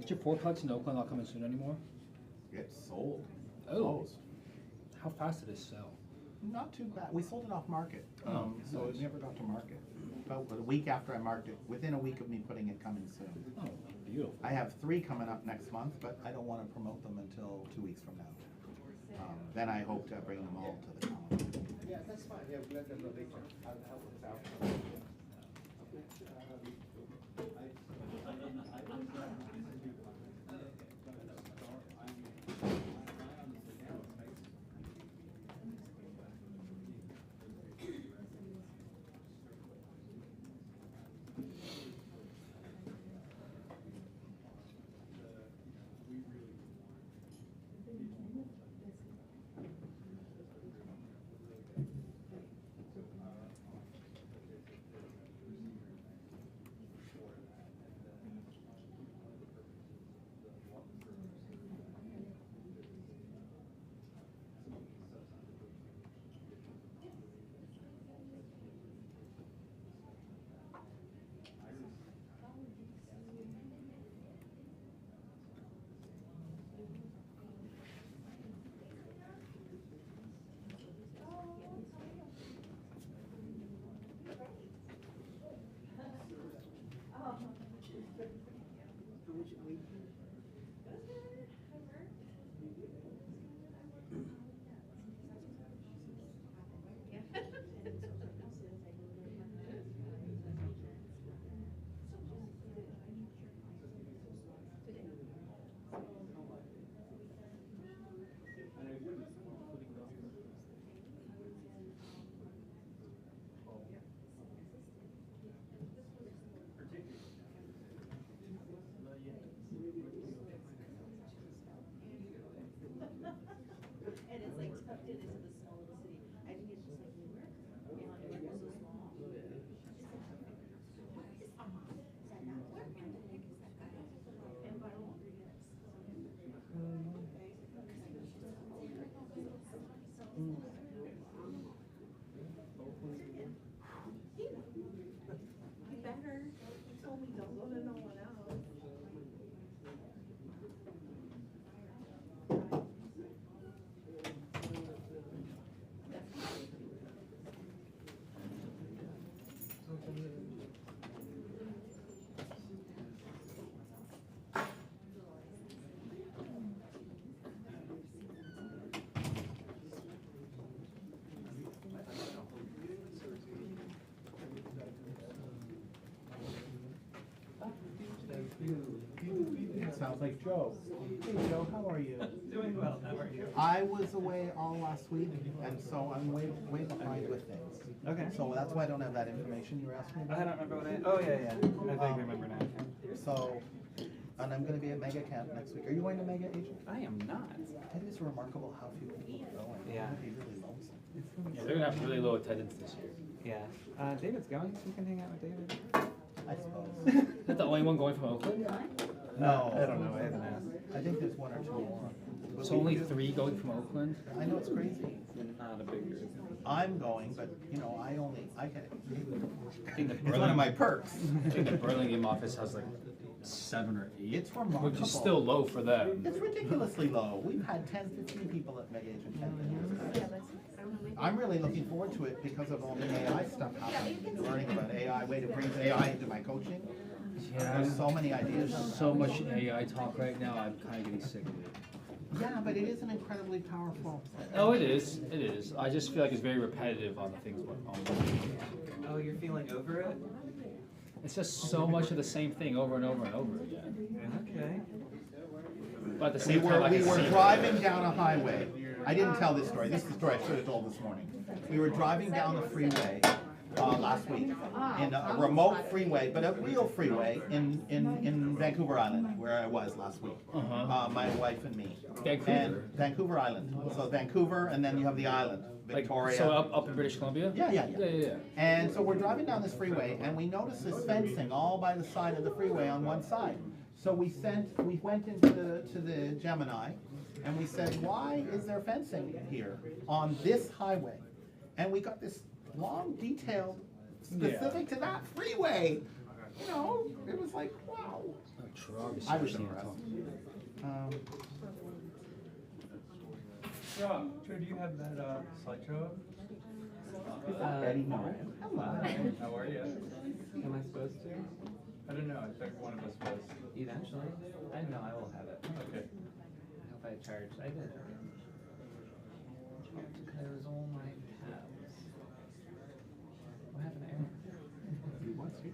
Is your fourplex in Oakland not coming soon anymore? It's sold. Oh. Closed. How fast did it sell? Not too bad. We sold it off market. Oh, So nice. it never got to market. But a week after I marked it, within a week of me putting it coming soon. Oh, beautiful. I have 3 coming up next month, but I don't want to promote them until 2 weeks from now. Then I hope to bring them all to the town. Yeah, that's fine, yeah, let them know later, I'll help with that. And it's like tucked into the small little city. I think it's just like Newark. Yeah, Newark is so small. What is that not work? Where the heck is that guy? And Barlow? You better. He told me don't go to no one else. It sounds like Joe. Hey Joe, how are you? Doing well, how are you? I was away all last week, and so I'm way behind with things. Okay. So that's why I don't have that information you were asking me I about. don't remember what I vaguely remember now. So, and I'm gonna be at Mega Camp next week. Are you going to Mega, Agent? I am not. It is remarkable how few people are going. Yeah. It'd be really lonesome. Yeah, they're gonna have really low attendance this year. Yeah. David's going, so you can hang out with David. I suppose. Is that the only one going from Oakland? No. I don't know, I haven't asked. I think there's 1 or 2 more. So only 3 going from Oakland? I know it's crazy. Not a big group. I'm going, but you know, I get I think the it's one of my perks. I think the Burlingame office has like 7 or 8. It's remarkable. Which is still low for them. It's ridiculously low. We've had 10, 15 people at Mega Agent 10 years. I'm really looking forward to it because of all the AI stuff happening. Learning about AI, way to bring AI into my coaching. There's so many ideas. So much AI talk right now, I'm kind of getting sick of it. Yeah, but it is an incredibly powerful. Oh, it is. It is. I just feel like it's very repetitive on the things on. Oh, you're feeling over it? It's just so much of the same thing over and over and over again. Okay. But at the We same time, I were can see it. driving down a highway. I didn't tell this story. This is the story I should have told this morning. We were driving down the freeway last week in a remote freeway, but a real freeway in Vancouver Island, where I was last week. My wife and me. Vancouver? And Vancouver Island. So Vancouver, and then you have the island, Like, Victoria. so up in British Columbia? Yeah. Yeah. And so we're driving down this freeway, and we noticed this fencing all by the side of the freeway on one side. So we went into the Gemini, and we said, why is there fencing here on this highway? And we got this long detail specific to that freeway. You know, it was like, wow. I was impressed. Joe, do you have that slideshow up? Eddie Moran. How are you? Am I supposed to? I don't know, I think one of us was. Eventually. I know I will have it. Okay. I hope I charged. I did. Close all my tabs. What happened to Aaron? He wants you.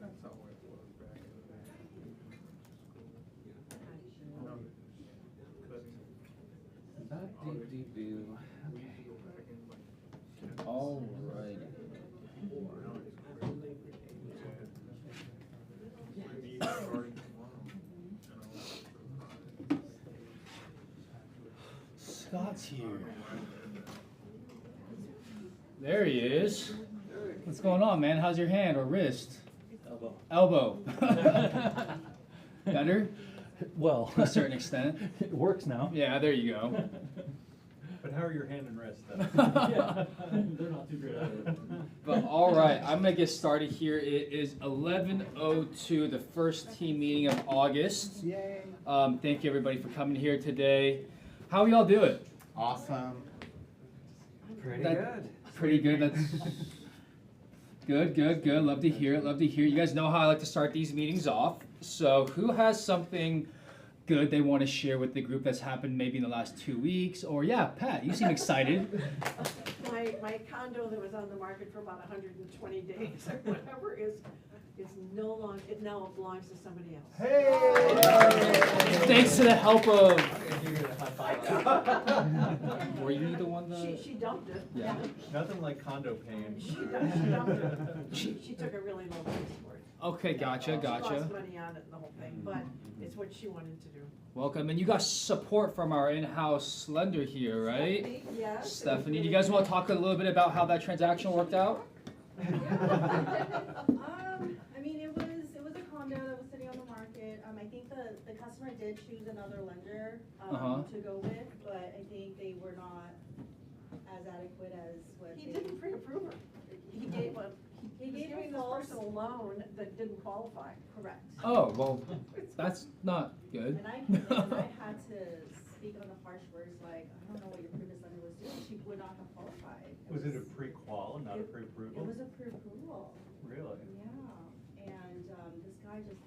That's not what it was back in the day. Ba-dee-dee-boo. Okay. Alright. Scott's here. There he is. What's going on, man? How's your hand or wrist? Elbow. Better? Well, To a certain extent. it works now. Yeah, there you go. But how are your hand and wrist though? Yeah, they're not too great either. But all right, I'm gonna get started here. It is 11:02, the first team meeting of August. Yay. Thank you everybody for coming here today. How are y'all doing? Awesome. Pretty That- good. Pretty good. That's good, good, good. Love to hear it. Love to hear. You guys know how I like to start these meetings off. So, who has something good they want to share with the group that's happened maybe in the last 2 weeks? Or yeah, Pat, you seem excited. My condo that was on the market for about 120 days or whatever is no longer, it now belongs to somebody else. Hey! Thanks to the help of. You're gonna high five. Were you the one that? She dumped it. Yeah. Nothing like condo pain. She dumped it. She took a really low price for it. Okay, gotcha, She gotcha. lost money on it and the whole thing, but it's what she wanted to do. Welcome, and you got support from our in-house lender here, right? Stephanie, yes. it was Stephanie, do you really guys good. want to talk a little bit about how that transaction worked out? I mean, it was a condo that was sitting on the market. I think the customer did choose another lender, Uh-huh. to go with, but I think they were not as adequate as what He they. didn't pre-approve her. He gave a, he was gave a giving this false- person a loan that didn't qualify. Correct. Oh, well, that's not good. And I had to speak on the harsh words, like, I don't know what your previous lender was doing, she would not have qualified. Was it a pre-qual, not a It pre-approval? was a pre-approval. Really? Yeah, and, this guy just,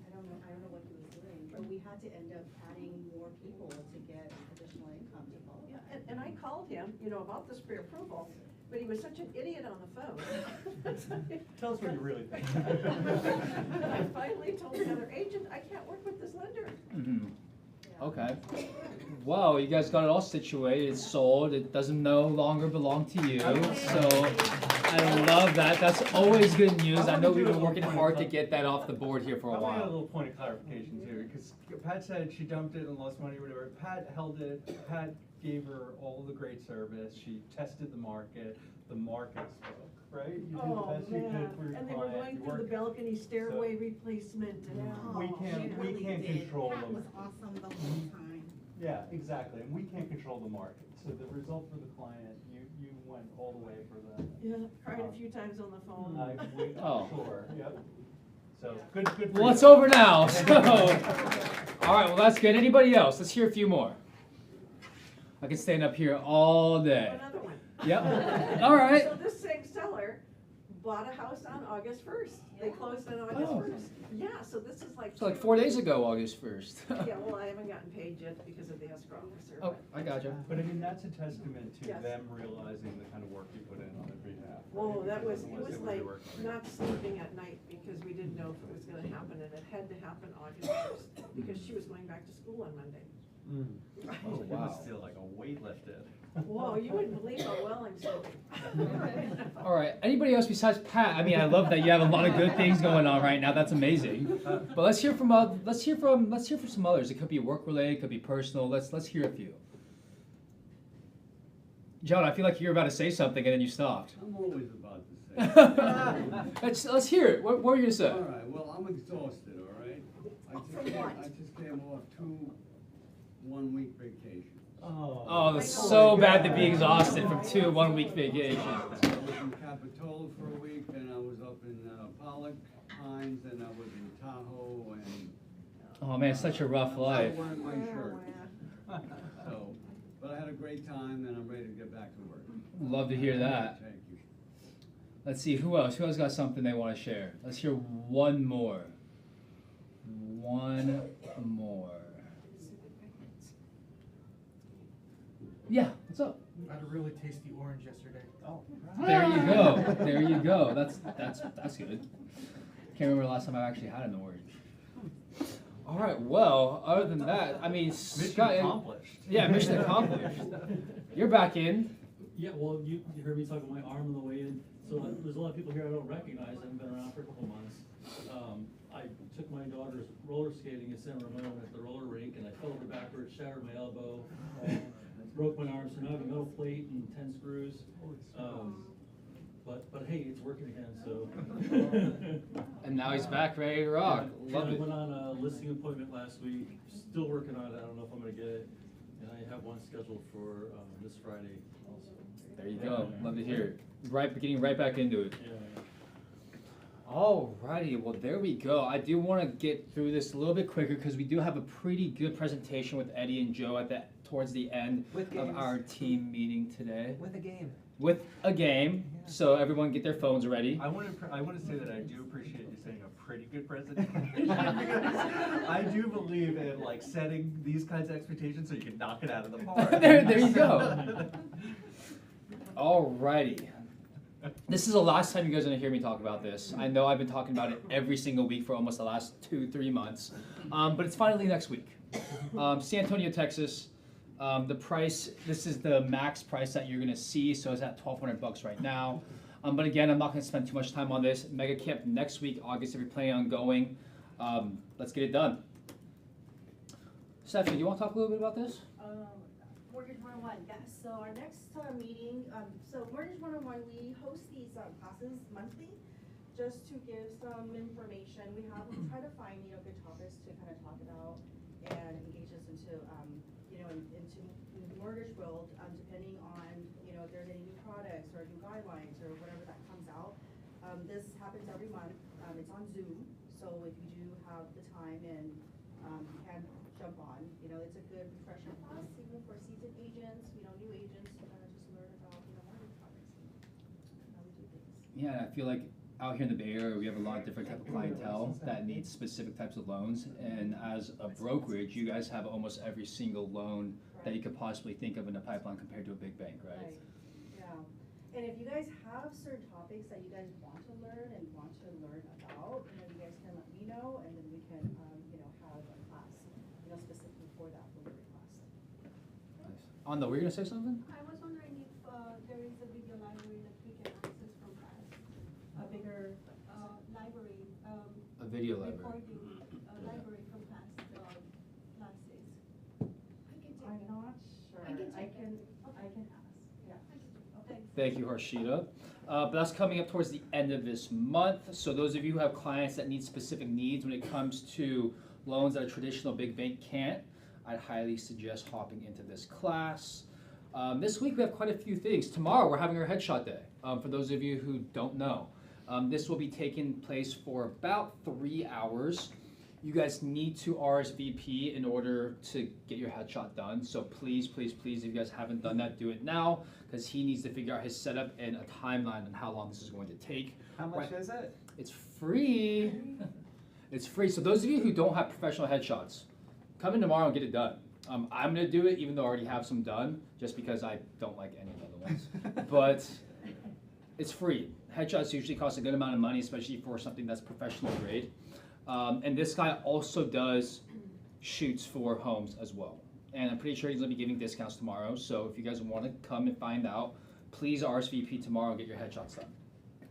I don't know what he was doing, but we had to end up adding more people to get additional income to qualify. Yeah, and I called him, about this pre-approval, but he was such an idiot on the phone. Tell us what you really think. I finally told the other agent, I can't work with this lender. Mhm. Okay. Wow, you guys got it all situated. It's sold. It doesn't no longer belong to you. So I love that. That's always good news. I know we've been working hard to get that off the board here for I a want a while. little point of clarification too, because Pat said she dumped it and lost money or whatever. Pat held it, Pat gave her all the great service, she tested the market spoke, right? You did the Oh, best you man, could for your and they were client, going you through the worked- balcony stairway replacement and. We oh, can't, man. we can't control Pat them. was awesome the whole time. Yeah, exactly, and we can't control the market, so the result for the client, you went all the way for the. Yeah, cried a few times on the phone. Oh. Sure, yep. So, good for Well, it's you. over now. So, all right. Well, that's good. Anybody else? Let's hear a few more. I can stand up here all day. Another one. Yep. All right. So this same seller bought a house on August 1st. They closed on August Oh. 1st. Yeah, so this is like. So like 4 days ago, August 1st. Yeah, well, I haven't gotten paid yet because of the escrow officer. Oh, but- I gotcha. But I mean, that's a testament to Yes. them realizing the kind of work you put in on their behalf. Whoa, right? that was, Because it otherwise was they wouldn't like be working for you. not sleeping at night because we didn't know if it was gonna happen and it had to happen August 1st because she was going back to school on Monday. Oh, It wow. was still like a weight lifted. Whoa, you wouldn't believe how well I'm sleeping. All right. Anybody else besides Pat? I mean, I love that you have a lot of good things going on right now. That's amazing. But let's hear from some others. It could be work related, it could be personal. Let's hear a few. John, I feel like you're about to say something and then you stopped. I'm always about to say. Let's hear it. What were you gonna say? All right, well, I'm exhausted, all right? I just came off 2 one-week vacations. Oh, it's so bad to be exhausted from 2 one-week vacations. I was in Capitola for a week, then I was up in Pollock Pines, then I was in Tahoe, and Oh man, it's such a rough life. I wearing my shirt. Oh, So, but I had a great time, and I'm ready to get back to work. Love to hear that. Thank you. Let's see, who else? Who else got something they want to share? Let's hear one more. One more. Yeah, what's up? I had a really tasty orange yesterday. Oh. There you go. There you go. That's good. Can't remember the last time I actually had an orange. All right. Well, other than that, I mean, Mission Scott, accomplished. Yeah, mission accomplished. You're back in. Yeah, well, you heard me talk about my arm on the way in, so there's a lot of people here I don't recognize, I haven't been around for a couple months. I took my daughter's roller skating in San Ramon at the roller rink, and I fell over backwards, shattered my elbow, broke my arm, so now I have a metal plate and 10 screws. But hey, it's working again, so. And now he's back ready to rock. Yeah, Love I it. went on a listing appointment last week, still working on it, I don't know if I'm gonna get it. And I have one scheduled for this Friday also. There you go. Love to hear it. Getting right back into it. Yeah. Alrighty, well there we go. I do want to get through this a little bit quicker because we do have a pretty good presentation with Eddie and Joe towards the end With of games. our team meeting today. With a game. With a game, so everyone get their phones ready. I want to say that I do appreciate you saying a pretty good presentation because I do believe in like setting these kinds of expectations so you can knock it out of the park. There you go. Alrighty. This is the last time you guys are gonna hear me talk about this. I know I've been talking about it every single week for almost the last 2-3 months, but it's finally next week. San Antonio, Texas. The price, this is the max price that you're gonna see, so it's at $1,200 right now. But again, I'm not gonna spend too much time on this. Mega Camp next week, August, if you're planning on going. Let's get it done. Stephanie, do you wanna talk a little bit about this? Mortgage 101, yes. So our next meeting, so Mortgage 101, we host these classes monthly just to give some information. We try to find, good topics to kind of talk about and engage us into, into the mortgage world, depending on, if there's any new products or new guidelines or whatever that comes out. This happens every month. It's on Zoom, so if you do have the time and you can jump on, it's a good refresher class, even for seasoned agents, new agents, to kind of just learn about, mortgage products and how we do things. Yeah, I feel like out here in the Bay Area, we have a lot of different type of clientele that needs specific types of loans. And as a brokerage, you guys have almost every single loan that you could possibly think of in the pipeline compared to a big bank, right? Yeah. And if you guys have certain topics that you guys want to learn about, you guys can let me know, and then we can, have a class, specifically for that delivery class. Nice. Anda, were you gonna say something? I was wondering if there is a video library that we can access from class. A bigger, Library, A video library. recording, library from past classes. I'm not sure. I can ask, yeah. Thanks. Thank you, Harshita. But that's coming up towards the end of this month. So those of you who have clients that need specific needs when it comes to loans that a traditional big bank can't, I'd highly suggest hopping into this class. This week we have quite a few things. Tomorrow we're having our headshot day. For those of you who don't know, this will be taking place for about 3 hours. You guys need to RSVP in order to get your headshot done. So please, please, please, if you guys haven't done that, do it now, because he needs to figure out his setup and a timeline on how long this is going to take. How much is it? It's free. It's free. So those of you who don't have professional headshots, come in tomorrow and get it done. I'm gonna do it, even though I already have some done, just because I don't like any of the other ones. But it's free. Headshots usually cost a good amount of money, especially for something that's professional grade. And this guy also does shoots for homes as well. And I'm pretty sure he's gonna be giving discounts tomorrow. So if you guys wanna come and find out, please RSVP tomorrow and get your headshots done.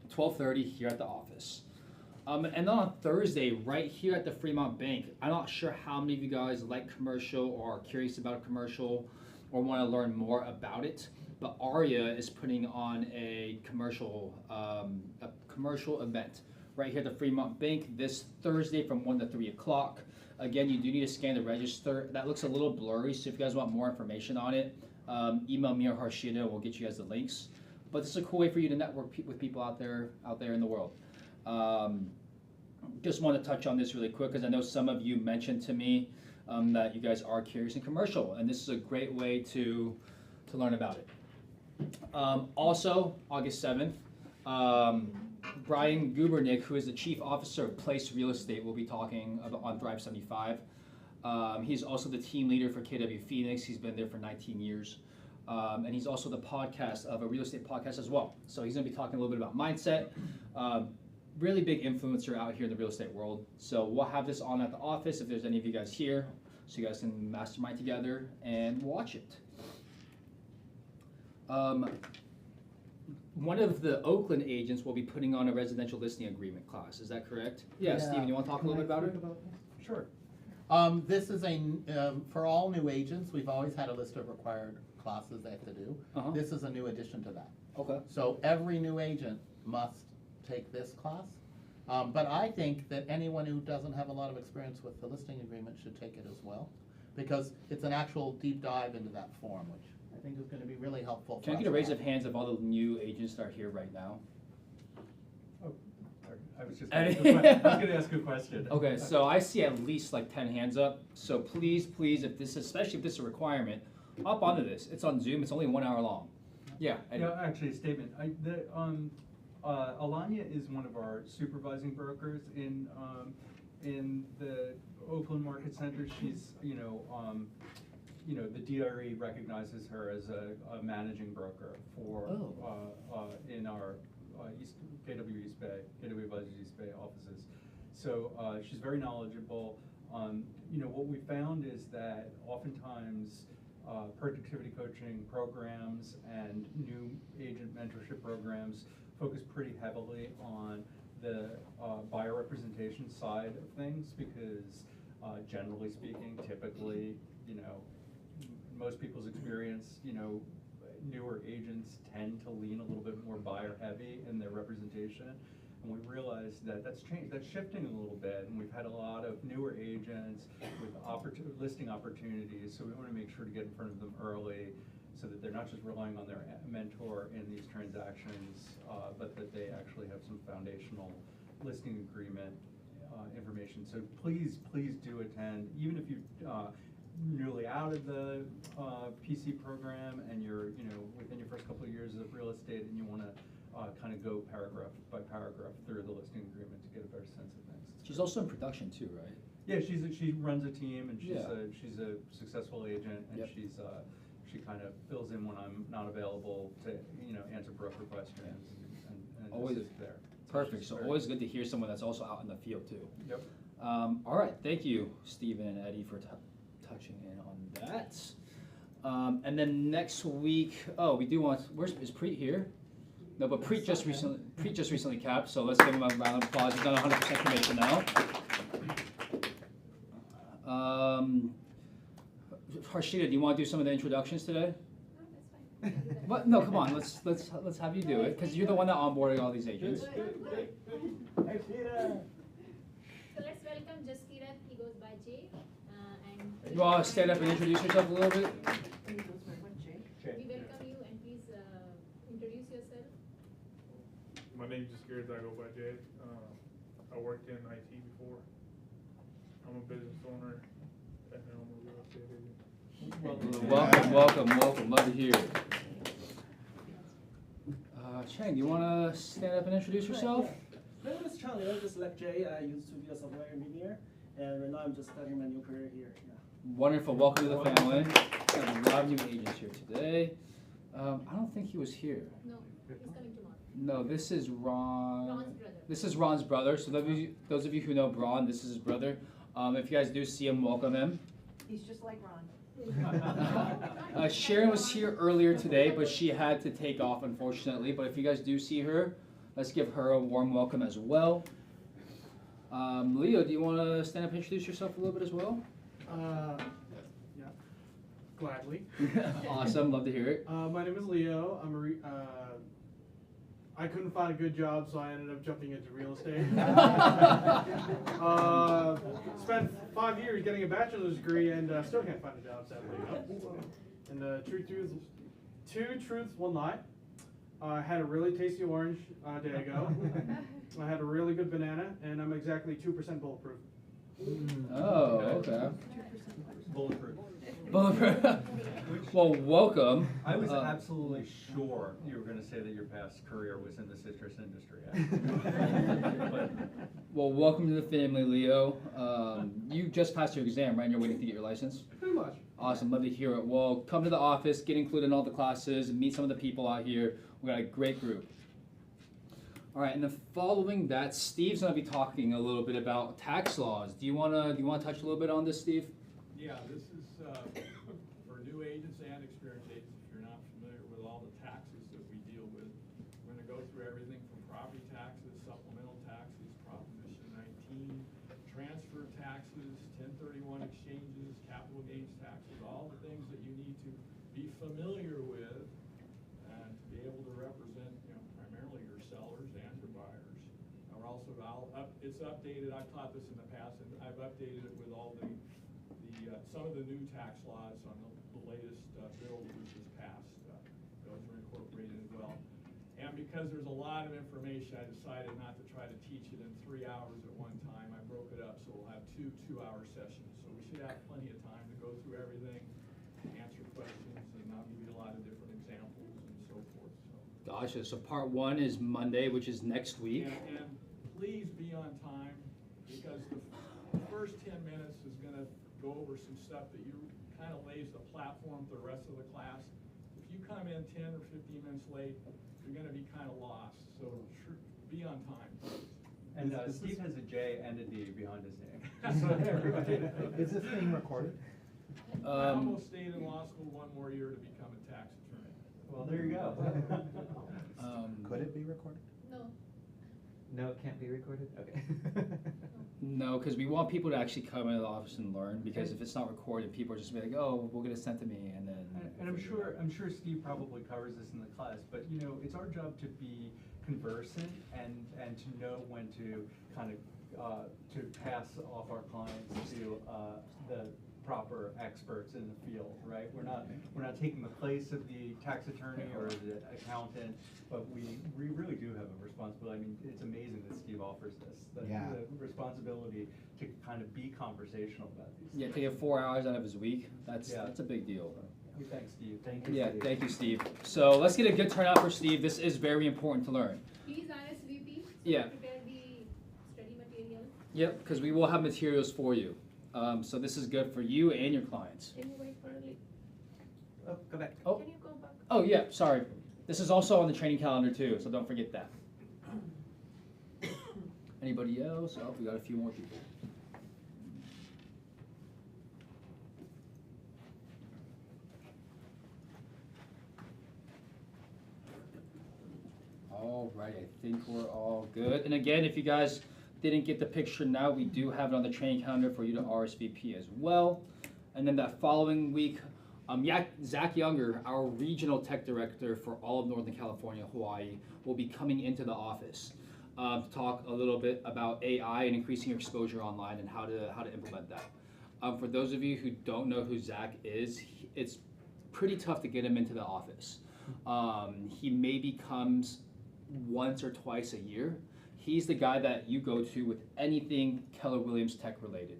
12:30 here at the office. And then on Thursday, right here at the Fremont Bank, I'm not sure how many of you guys like commercial or are curious about commercial or wanna learn more about it. but Aria is putting on a commercial event right here at the Fremont Bank this Thursday from 1 to 3 o'clock. Again, you do need to scan the register. That looks a little blurry, so if you guys want more information on it, email me or Harshita. We'll get you guys the links. But this is a cool way for you to network with people out there in the world. Just want to touch on this really quick because I know some of you mentioned to me that you guys are curious in commercial, and this is a great way to learn about it. Also, August 7th, Brian Gubernick, who is the Chief Officer of Place Real Estate, will be talking on Thrive 75. He's also the team leader for KW Phoenix. He's been there for 19 years. And he's also the podcast of a real estate podcast as well. So he's going to be talking a little bit about mindset. Really big influencer out here in the real estate world. So we'll have this on at the office if there's any of you guys here, so you guys can mastermind together and watch it. One of the Oakland agents will be putting on a residential listing agreement class. Is that correct? Yeah, Steven, you want to talk a little bit about it? Sure. This is for all new agents, we've always had a list of required classes they have to do. This is a new addition to that. Okay. So every new agent must take this class. But I think that anyone who doesn't have a lot of experience with the listing agreement should take it as well, because it's an actual deep dive into that form, which I think is going to be really helpful. Can I get a raise of hands of all the new agents that are here right now? Oh, I was just going to ask a question. Okay, so I see at least like 10 hands up. So please, especially if this is a requirement, hop onto this. It's on Zoom. It's only 1 hour long. Yeah. No, actually, a statement. Alanya is one of our supervising brokers in the Oakland Market Center. She's, the DRE recognizes her as a managing broker for in our KW East Bay, KW Advisors East Bay offices. So she's very knowledgeable. What we found is that oftentimes productivity coaching programs and new agent mentorship programs focus pretty heavily on the buyer representation side of things because generally speaking, typically, most people's experience, newer agents tend to lean a little bit more buyer heavy in their representation. And we realized that that's changed, that's shifting a little bit, and we've had a lot of newer agents with listing opportunities, so we want to make sure to get in front of them early so that they're not just relying on their mentor in these transactions, but that they actually have some foundational listing agreement information. So please do attend, even if you're newly out of the PC program and you're within your first couple of years of real estate and you want to kind of go paragraph by paragraph through the listing agreement to get a better sense of things. She's also in production too, right? Yeah, she runs a team and she's a successful agent and she kind of fills in when I'm not available to answer broker questions and always assist there. Perfect. So always good to hear someone that's also out in the field too. Yep. All right, thank you, Stephen and Eddie, for touching in on that. And then next week, we do want. Is Preet here? No, but Preet just recently capped, so let's give him a round of applause. He's done 100% commission now. Harshita, do you want to do some of the introductions today? No, that's fine. What? No, come on. Let's have you do it because you're the one that onboarded all these agents. So let's welcome Jaskirat. He goes by Jay. You want to stand up and introduce yourself a little bit? We welcome you and please introduce yourself. My name is Jaskirat. I go by Jay. I worked in IT before. I'm a business owner and I'm a real estate agent. Welcome. Love to hear it. Chang, you want to stand up and introduce yourself? My name is Chang. Just like Jay, I used to be a software engineer, and right now I'm just starting my new career here. Yeah. Wonderful. Welcome to the family. We have a lot of new agents here today. I don't think he was here. No, he's coming tomorrow. No, this is Ron. Ron's brother. This is Ron's brother. So those of you who know Ron, this is his brother. If you guys do see him, welcome him. He's just like Ron. Sharon was here earlier today, but she had to take off, unfortunately. But if you guys do see her, let's give her a warm welcome as well. Leo, do you want to stand up and introduce yourself a little bit as well? Yeah. Gladly. Awesome, love to hear it. My name is Leo. I couldn't find a good job, so I ended up jumping into real estate. Spent 5 years getting a bachelor's degree and still can't find a job, sadly enough. And two truths, one lie. I had a really tasty orange a day ago. I had a really good banana, and I'm exactly 2% bulletproof. Oh, okay. Bulletproof. Bulletproof. Well, welcome. I was absolutely sure you were gonna say that your past career was in the citrus industry. But Well, welcome to the family, Leo. You just passed your exam, right? And you're waiting to get your license? Pretty much. Awesome, love to hear it. Well, come to the office, get included in all the classes, and meet some of the people out here. We got a great group. All right, and then following that, Steve's gonna be talking a little bit about tax laws. Do you wanna touch a little bit on this, Steve? Yeah, this is for new agents and experienced agents. If you're not familiar with all the taxes that we deal with, we're gonna go through everything from property taxes, supplemental taxes, Proposition 19, transfer taxes, 1031 exchanges, capital gains taxes, all the things that you need to be familiar with and to be able to represent, primarily your sellers and your buyers. And we're also, it's updated, I've taught this in the past, and I've updated it with all the some of the new tax laws on the latest bill that was just passed. Those are incorporated as well. And because there's a lot of information, I decided not to try to teach it in 3 hours at one time. I broke it up, so we'll have two 2-hour sessions. So we should have plenty of time to go through everything, answer questions, and I'll give you a lot of different examples and so forth. So. Gotcha, so part 1 is Monday, which is next week. And please be on time, because the first 10 minutes is gonna go over some stuff that you kind of lays the platform for the rest of the class. If you come in 10 or 15 minutes late, you're going to be kind of lost. So be on time, please. And Steve has a J and a D behind his name. So everybody knows. Is this being recorded? I almost stayed in law school 1 more year to become a tax attorney. Well, there you go. Could it be recorded? No. No, it can't be recorded? Okay. No, because we want people to actually come into the office and learn, because if it's not recorded, people are just gonna be like, oh, we'll get it sent to me, and then. And I'm sure Steve probably covers this in the class, but it's our job to be conversant and to know when to kind of to pass off our clients to the proper experts in the field, right? We're not taking the place of the tax attorney or the accountant, but we really do have a responsibility. I mean, it's amazing that Steve offers this, the responsibility to kind of be conversational about these things. Yeah, take 4 hours out of his week. That's a big deal. Thanks, Steve. Thank you. Yeah, Steve. thank you, Steve. So let's get a good turnout for Steve. This is very important to learn. He's RSVP. Yeah. Prepare the study material. Yep, because we will have materials for you. So this is good for you and your clients. Can you wait for a little? Oh, go back. Oh. Can you go back? Oh yeah, sorry. This is also on the training calendar too, so don't forget that. Anybody else? Oh, we got a few more people. All right, I think we're all good. And again, if you guys didn't get the picture now, we do have it on the training calendar for you to RSVP as well. And then that following week, Zach Younger, our regional tech director for all of Northern California, Hawaii, will be coming into the office to talk a little bit about AI and increasing your exposure online and how to implement that. For those of you who don't know who Zach is, it's pretty tough to get him into the office. He maybe comes once or twice a year. He's the guy that you go to with anything Keller Williams Tech related.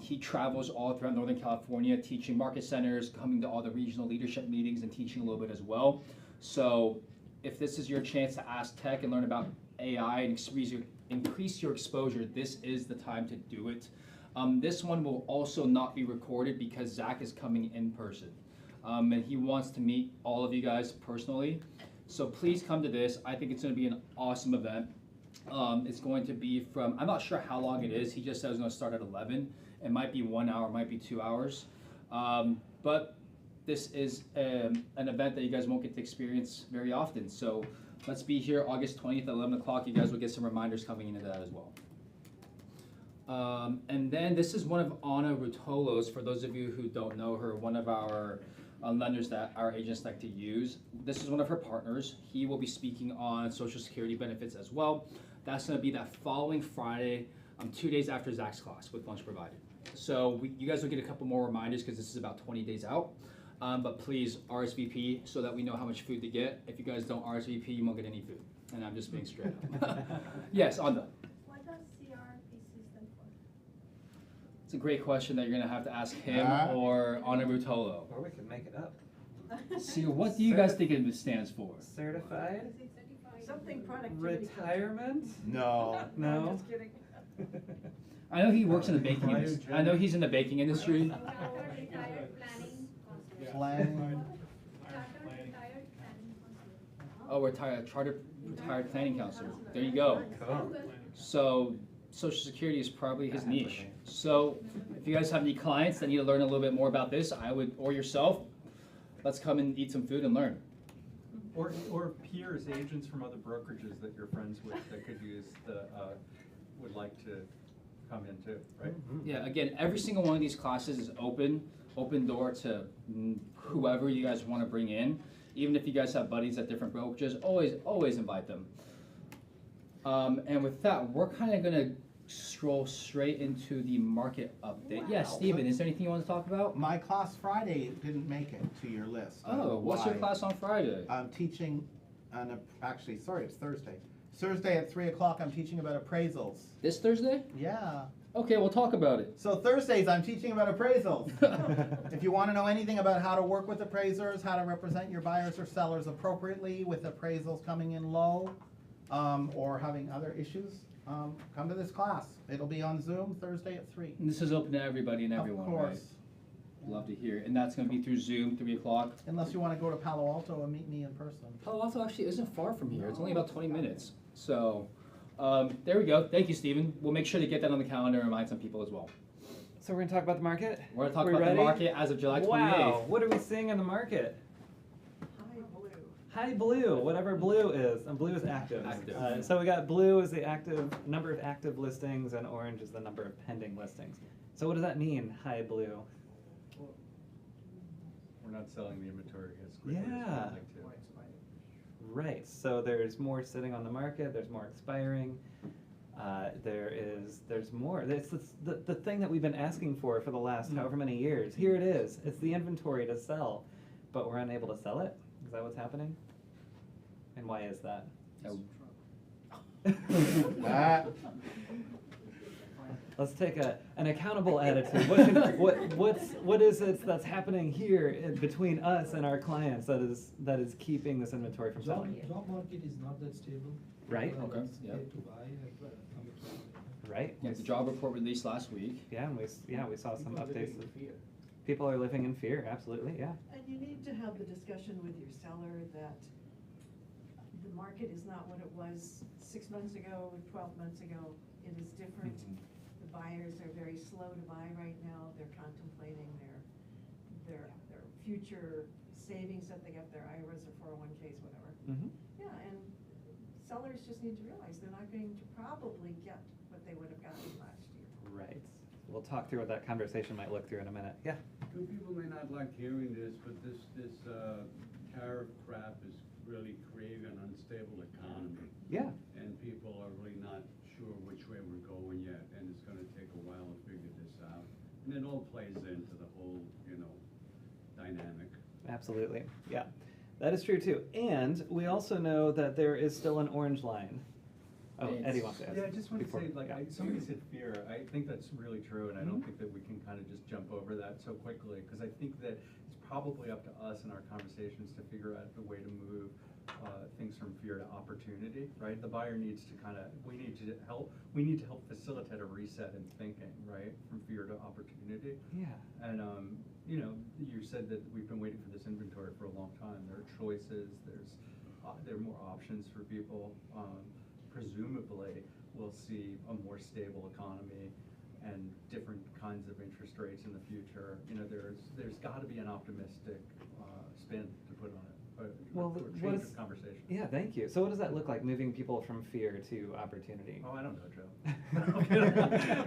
He travels all throughout Northern California, teaching market centers, coming to all the regional leadership meetings and teaching a little bit as well. So if this is your chance to ask tech and learn about AI and increase your exposure, this is the time to do it. This one will also not be recorded because Zach is coming in person. And he wants to meet all of you guys personally. So please come to this. I think it's going to be an awesome event. It's going to be from, I'm not sure how long it is. He just said it's going to start at 11. It might be 1 hour, it might be 2 hours. But this is an event that you guys won't get to experience very often. So let's be here August 20th at 11 o'clock. You guys will get some reminders coming into that as well. And then this is one of Anna Rutolo's, for those of you who don't know her, one of our lenders that our agents like to use. This is one of her partners. He will be speaking on Social Security benefits as well. That's gonna be that following Friday, 2 days after Zach's class with lunch provided. So you guys will get a couple more reminders because this is about 20 days out. But please RSVP so that we know how much food to get. If you guys don't RSVP, you won't get any food. And I'm just being straight up. Yes, Anda. What does CRPC stand for? It's a great question that you're gonna have to ask him or Anna Rutolo. Or we can make it up. See, what do you guys think it stands for? Certified Something productivity. retirement? No. I'm No? just kidding. I know he works in the baking industry. I know he's in the baking industry. Retired planning consultant. Planning. Chartered retired planning consultant. Oh, retired planning counselor. There you go. Cool. So Social Security is probably his niche. So if you guys have any clients that need to learn a little bit more about this, I would, or yourself, let's come and eat some food and learn. Or peers, agents from other brokerages that you're friends with that could use would like to come in too, right? Yeah, again, every single one of these classes is open door to whoever you guys want to bring in. Even if you guys have buddies at different brokerages, always invite them. And with that, we're kind of gonna scroll straight into the market update. Yeah, Steven, is there anything you want to talk about? My class Friday didn't make it to your list. Oh, what's your Why? class on Friday? I'm teaching actually, sorry, it's Thursday. Thursday at 3 o'clock, I'm teaching about appraisals. This Thursday? Yeah. Okay, we'll talk about it. So Thursdays, I'm teaching about appraisals. If you want to know anything about how to work with appraisers, how to represent your buyers or sellers appropriately with appraisals coming in low, or having other issues, come to this class. It'll be on Zoom Thursday at 3. And this is open to everybody and everyone, Of right? course. Love to hear. And that's going to be through Zoom, 3 o'clock. Unless you want to go to Palo Alto and meet me in person. Palo Alto actually isn't far from here. It's only about 20 minutes. So there we go. Thank you, Stephen. We'll make sure to get that on the calendar and remind some people as well. So we're gonna talk about the market? We're going to talk We about ready? the market as of July 28th. Wow, what are we seeing in the market? Hi, blue. High blue, whatever blue is, and blue is active. Active. So we got blue is the number of active listings, and orange is the number of pending listings. So what does that mean, high blue? We're not selling the inventory as quickly as we'd Yeah. like to. Right, so there's more sitting on the market, there's more expiring, there's more. It's the thing that we've been asking for the last however many years. Here it is, it's the inventory to sell, but we're unable to sell it? Is that what's happening? And why is that? Let's take an accountable attitude. What is it that's happening here between us and our clients that is keeping this inventory from selling? Job market is not that stable. Right. Okay, It's yeah. scared to buy, commit to buy. Right. Yeah, the job report released last week. Yeah, and we saw some People are living updates. in fear. People are living in fear. Absolutely. Yeah. And you need to have the discussion with your seller that the market is not what it was 6 months ago, 12 months ago. It is different. The buyers are very slow to buy right now. They're contemplating their future savings that they got, their IRAs or 401ks, whatever. Mm-hmm. Yeah, and sellers just need to realize they're not going to probably get what they would have gotten last year. Right. We'll talk through what that conversation might look through in a minute. Yeah. Two people may not like hearing this, but this tariff crap is really creating an unstable economy. Yeah. And people are really not sure which way we're going yet, and it's gonna take a while to figure this out. And it all plays into the whole, dynamic. Absolutely. Yeah. That is true too. And we also know that there is still an orange line. Oh, Eddie wants to ask. Yeah, I just want to before- say, like, yeah. somebody said fear. I think that's really true, and I don't think that we can kind of just jump over that so quickly, because I think that it's probably up to us in our conversations to figure out the way to move things from fear to opportunity, right? The buyer needs to we need to help facilitate a reset in thinking, right? From fear to opportunity. Yeah. And, you said that we've been waiting for this inventory for a long time. There are choices, there are more options for people. Presumably, we'll see a more stable economy and different kinds of interest rates in the future. There's got to be an optimistic spin to put on it. Well, or what change is- of conversation. Yeah, thank you. So what does that look like, moving people from fear to opportunity? Oh, I don't know, Joe.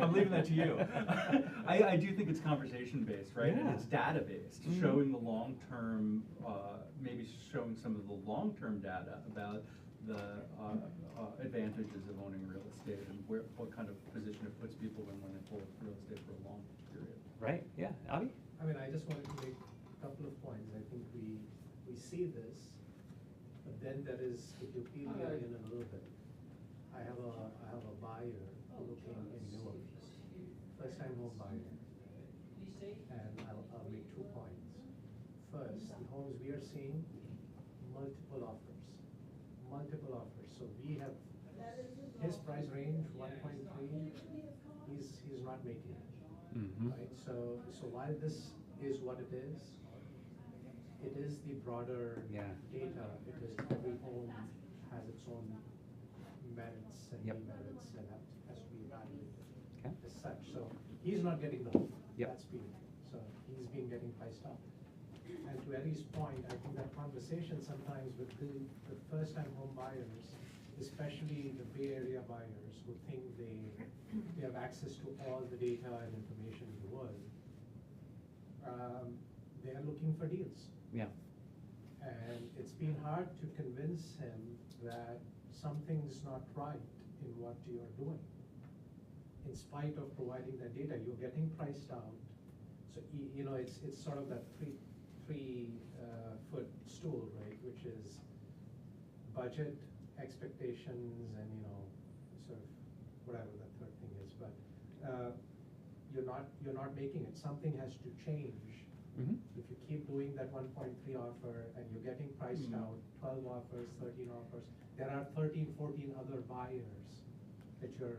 I'm leaving that to you. I do think it's conversation-based, right? And Yeah. it's data-based, Mhm. showing the long-term, maybe showing some of the long-term data about the advantages of owning real estate and what kind of position it puts people in when they hold real estate for a long period. Right, yeah. Avi? I mean, I just wanted to make a couple of points. I think we see this, but then there is, if you peel the onion a little bit, I have a buyer looking in Newark, first time home buyer. And I'll make 2 points. First, the homes we are seeing, multiple offers. So we have, his price range, 1.3, he's not making it. Mhm. Right, so while this is what it is the broader Yeah. data, because every home has its own merits and Yep. demerits and has to be evaluated Okay. as such. So he's not getting the home. Yep. That's been, so he's been getting priced up. And to Eddie's point, I think that conversation sometimes with the first time home buyers, especially the Bay Area buyers who think they have access to all the data and information in the world, they are looking for deals. Yeah. And it's been hard to convince him that something's not right in what you're doing. In spite of providing that data, you're getting priced out. So, you know, it's sort of that three-foot stool, right? Which is budget, expectations, and, you know, sort of whatever that third thing is. But you're not making it. Something has to change. Mhm. If you keep doing that 1.3 offer and you're getting priced out, 12 offers, 13 offers, there are 13, 14 other buyers that you're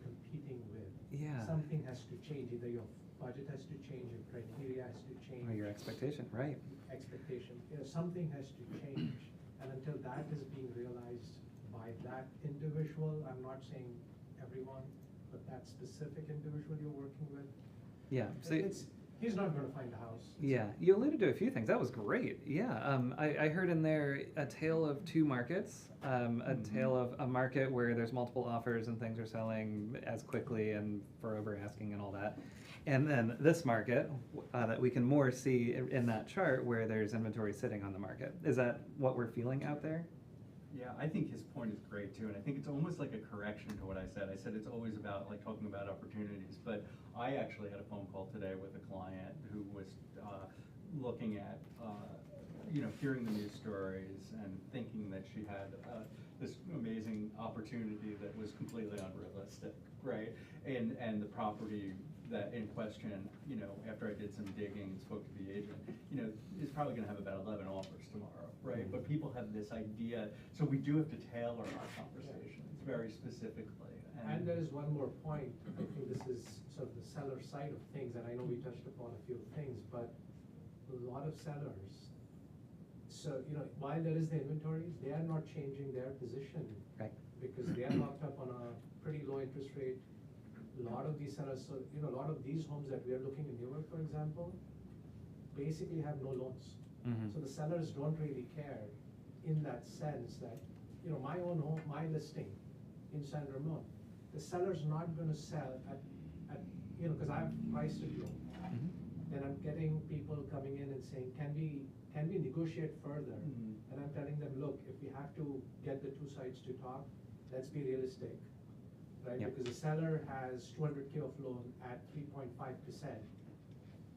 competing with. Yeah. Something has to change, either your budget has to change, your criteria has to change. Or your expectation, right. Expectation, something has to change. And until that is being realized by that individual, I'm not saying everyone, but that specific individual you're working with, Yeah. So he's not gonna find a house. yeah, you alluded to a few things. That was great. Yeah, I heard in there a tale of two markets. A tale of a market where there's multiple offers and things are selling as quickly and for over asking and all that. And then this market that we can more see in that chart where there's inventory sitting on the market. Is that what we're feeling out there? Yeah, I think his point is great too, and I think it's almost like a correction to what I said. I said it's always about like talking about opportunities, but I actually had a phone call today with a client who was looking at, hearing the news stories and thinking that she had this amazing opportunity that was completely unrealistic, right? And the property that in question, after I did some digging and spoke to the agent, is probably gonna have about 11 offers tomorrow, right? But people have this idea, so we do have to tailor our conversations very specifically. And there is one more point, I think this is sort of the seller side of things, and I know we touched upon a few things, but a lot of sellers, so, while there is the inventories, they are not changing their position. Right. Because they are locked up on a pretty low interest rate. A lot of these sellers, so, a lot of these homes that we are looking in Newark, for example, basically have no loans. Mhm. So the sellers don't really care in that sense that, my own home, my listing in San Ramon, the seller's not gonna sell at because I've priced it low. Mhm. Then I'm getting people coming in and saying, can we negotiate further? Mhm. And I'm telling them, look, if we have to get the two sides to talk, let's be realistic, right? Yep. Because the seller has 200K of loan at 3.5%.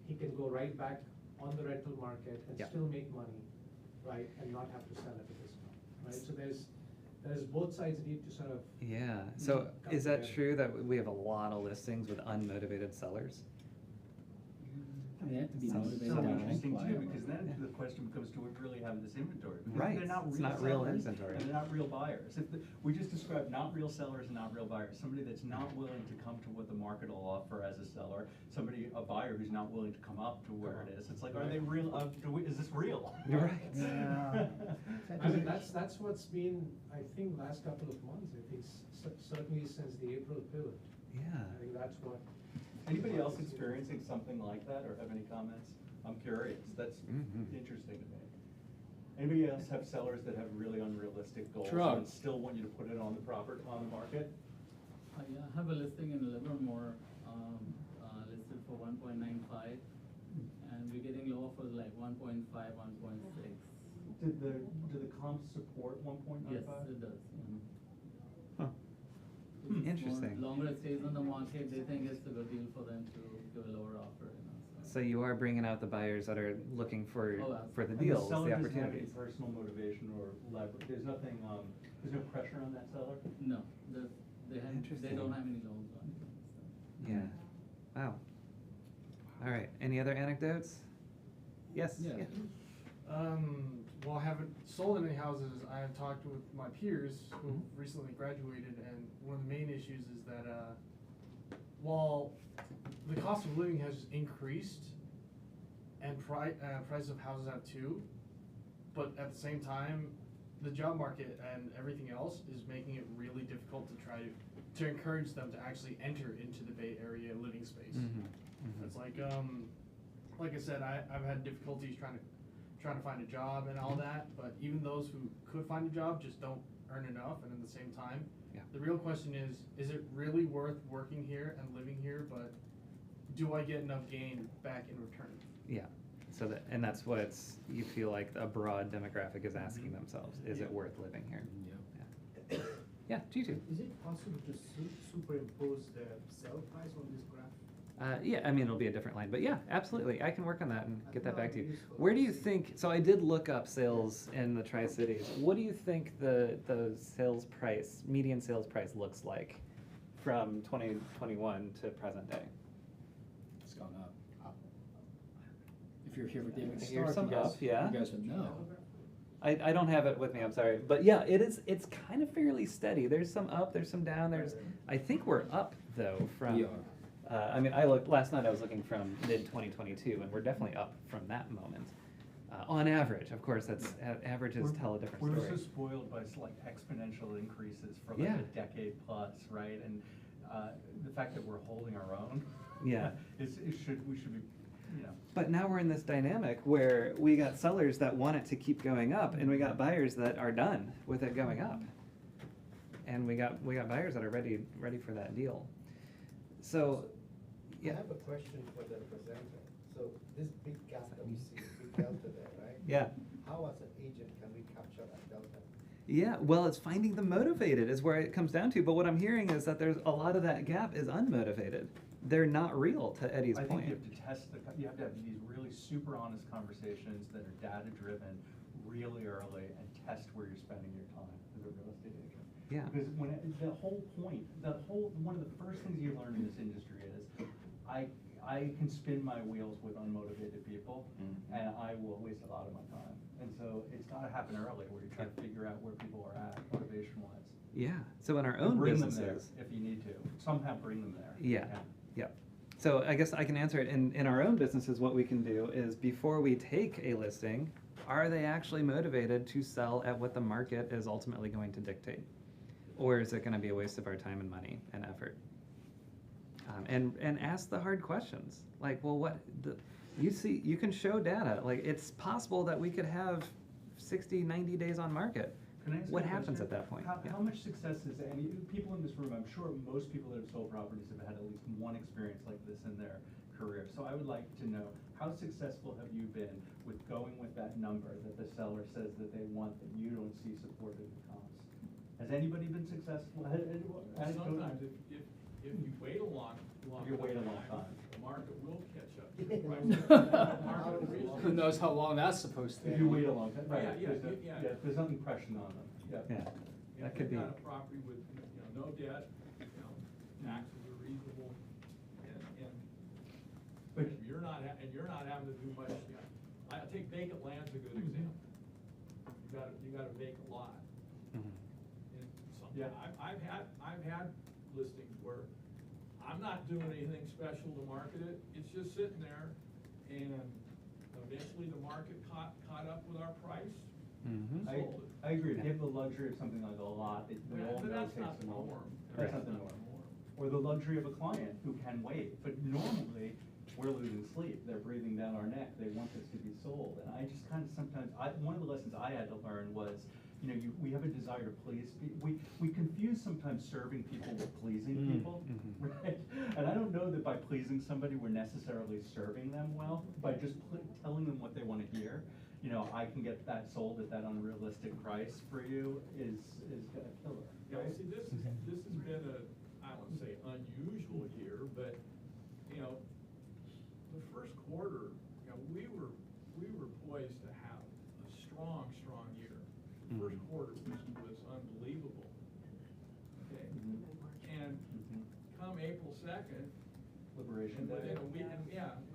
He can go right back on the rental market and Yep. still make money, right? And not have to sell at a discount, right? So there's both sides need to sort of. Yeah. So come is that together. true that we have a lot of listings with unmotivated sellers? They have to be Sounds motivated so to interesting buy. too, because then the question becomes, do we really have this inventory? Because Right, they're not it's real not real sellers, inventory. and they're not real buyers. We just described not real sellers and not real buyers. Somebody that's not willing to come to what the market will offer as a seller. A buyer who's not willing to come up to where it is. It's like, are they real? Is this real? You're right. Yeah. I mean, that's what's been, I think, last couple of months, I think, certainly since the April pivot. Yeah. I think that's what. Anybody else experiencing something like that or have any comments? I'm curious. That's Mhm. interesting to me. Anybody else have sellers that have really unrealistic goals Sure. and still want you to put it on the on the market? Yeah, I have a listing in Livermore, listed for 1.95, and we're getting low offers like 1.5, 1.6. Do the comps support 1.95? Yes, it does. Huh. If it's Interesting. Longer it stays on the market, they think it's a good deal for them to give a lower offer, you know, so. So you are bringing out the buyers that are looking for Oh, for the And deals, seller the doesn't have any opportunities. personal motivation or leverage, there's nothing, there's no pressure on that seller? No, they Interesting. don't have any loans on it, so. Yeah. Wow. All right. Any other anecdotes? Yes. Yeah. Well, I haven't sold any houses. I have talked with my peers who recently graduated, and one of the main issues is that while the cost of living has increased and price of houses have too, but at the same time, the job market and everything else is making it really difficult to try to encourage them to actually enter into the Bay Area living space. It's like I said, I've had difficulties trying to find a job and all that, but even those who could find a job just don't earn enough, and at the same time, the real question is it really worth working here and living here, but do I get enough gain back in return? Yeah. So and that's what you feel like a broad demographic is asking themselves: is it worth living here? Yeah. Yeah. G2. Is it possible to superimpose the sell price on this graph? Yeah, I mean, it'll be a different line, but yeah, absolutely. I can work on that and get that back to you. Where do you think, so I did look up sales in the Tri-Cities. What do you think the sales price, median sales price looks like from 2021 to present day? It's gone up. If you're here for David Here's Stark, some up, yeah. you guys would know. I don't have it with me, I'm sorry. But yeah, it's kind of fairly steady. There's some up, there's some down, I think we're up though from. We are. I mean, last night I was looking from mid-2022, and we're definitely up from that moment. On average, of course, averages tell a different story. We're so spoiled by like exponential increases for like a decade plus, right? And the fact that we're holding our own, Yeah. we should be, you know. But now we're in this dynamic where we got sellers that want it to keep going up, and we got buyers that are done with it going up, and we got buyers that are ready for that deal. So, yeah. I have a question for the representative. So this big gap that we see, big delta there, right? Yeah. How as an agent can we capture that delta? Yeah, well, it's finding the motivated is where it comes down to. But what I'm hearing is that there's a lot of that gap is unmotivated. They're not real, to Eddie's I point. think you have to have these really super honest conversations that are data driven really early and test where you're spending your time as a real estate agent. Yeah. Because one of the first things you learn in this industry is I can spin my wheels with unmotivated people, and I will waste a lot of my time. And so it's got to happen early, where you try to figure out where people are at motivation-wise. Yeah. So in our own bring businesses, them there if you need to. Somehow bring them there. Yeah. So I guess I can answer it. In our own businesses, what we can do is before we take a listing, are they actually motivated to sell at what the market is ultimately going to dictate? Or is it going to be a waste of our time and money and effort? And ask the hard questions. Like, well, you can show data. Like, it's possible that we could have 60, 90 days on market. Can I ask What you a happens question? at that point? How much success is any people in this room? I'm sure most people that have sold properties have had at least one experience like this in their career. So I would like to know, how successful have you been with going with that number that the seller says that they want that you don't see supported in comps? Has anybody been successful? Sometimes if you wait a long If you wait a long time. the market will catch up to the price. Who knows how long that's supposed to be? If you wait a long time, right? Yeah, There's nothing pressing on them. Yeah. If That could be. you've got a property with, no debt, taxes are reasonable, and But if you're not having to do much, I take vacant land's a good example. You got a vacant lot. And I've had listings where I'm not doing anything special to market it, it's just sitting there, and eventually the market caught up with our price. Mm-hmm. Sold it. I agree. If you have the luxury of something like a lot, we all But know that's takes not the some norm. That's not the norm. Or the luxury of a client who can wait. But normally, we're losing sleep, they're breathing down our neck, they want this to be sold. And I just kind of sometimes, one of the lessons I had to learn was, we have a desire to please people. We confuse sometimes serving people with pleasing people, right? And I don't know that by pleasing somebody, we're necessarily serving them well, by just telling them what they want to hear. I can get that sold at that unrealistic price for you is gonna kill it. Yeah, well, see, this has been I wouldn't say unusual year, but, the first quarter, we were poised to have a strong year. The first quarter was unbelievable. Okay, and come April 2nd, Liberation and Day. within a week,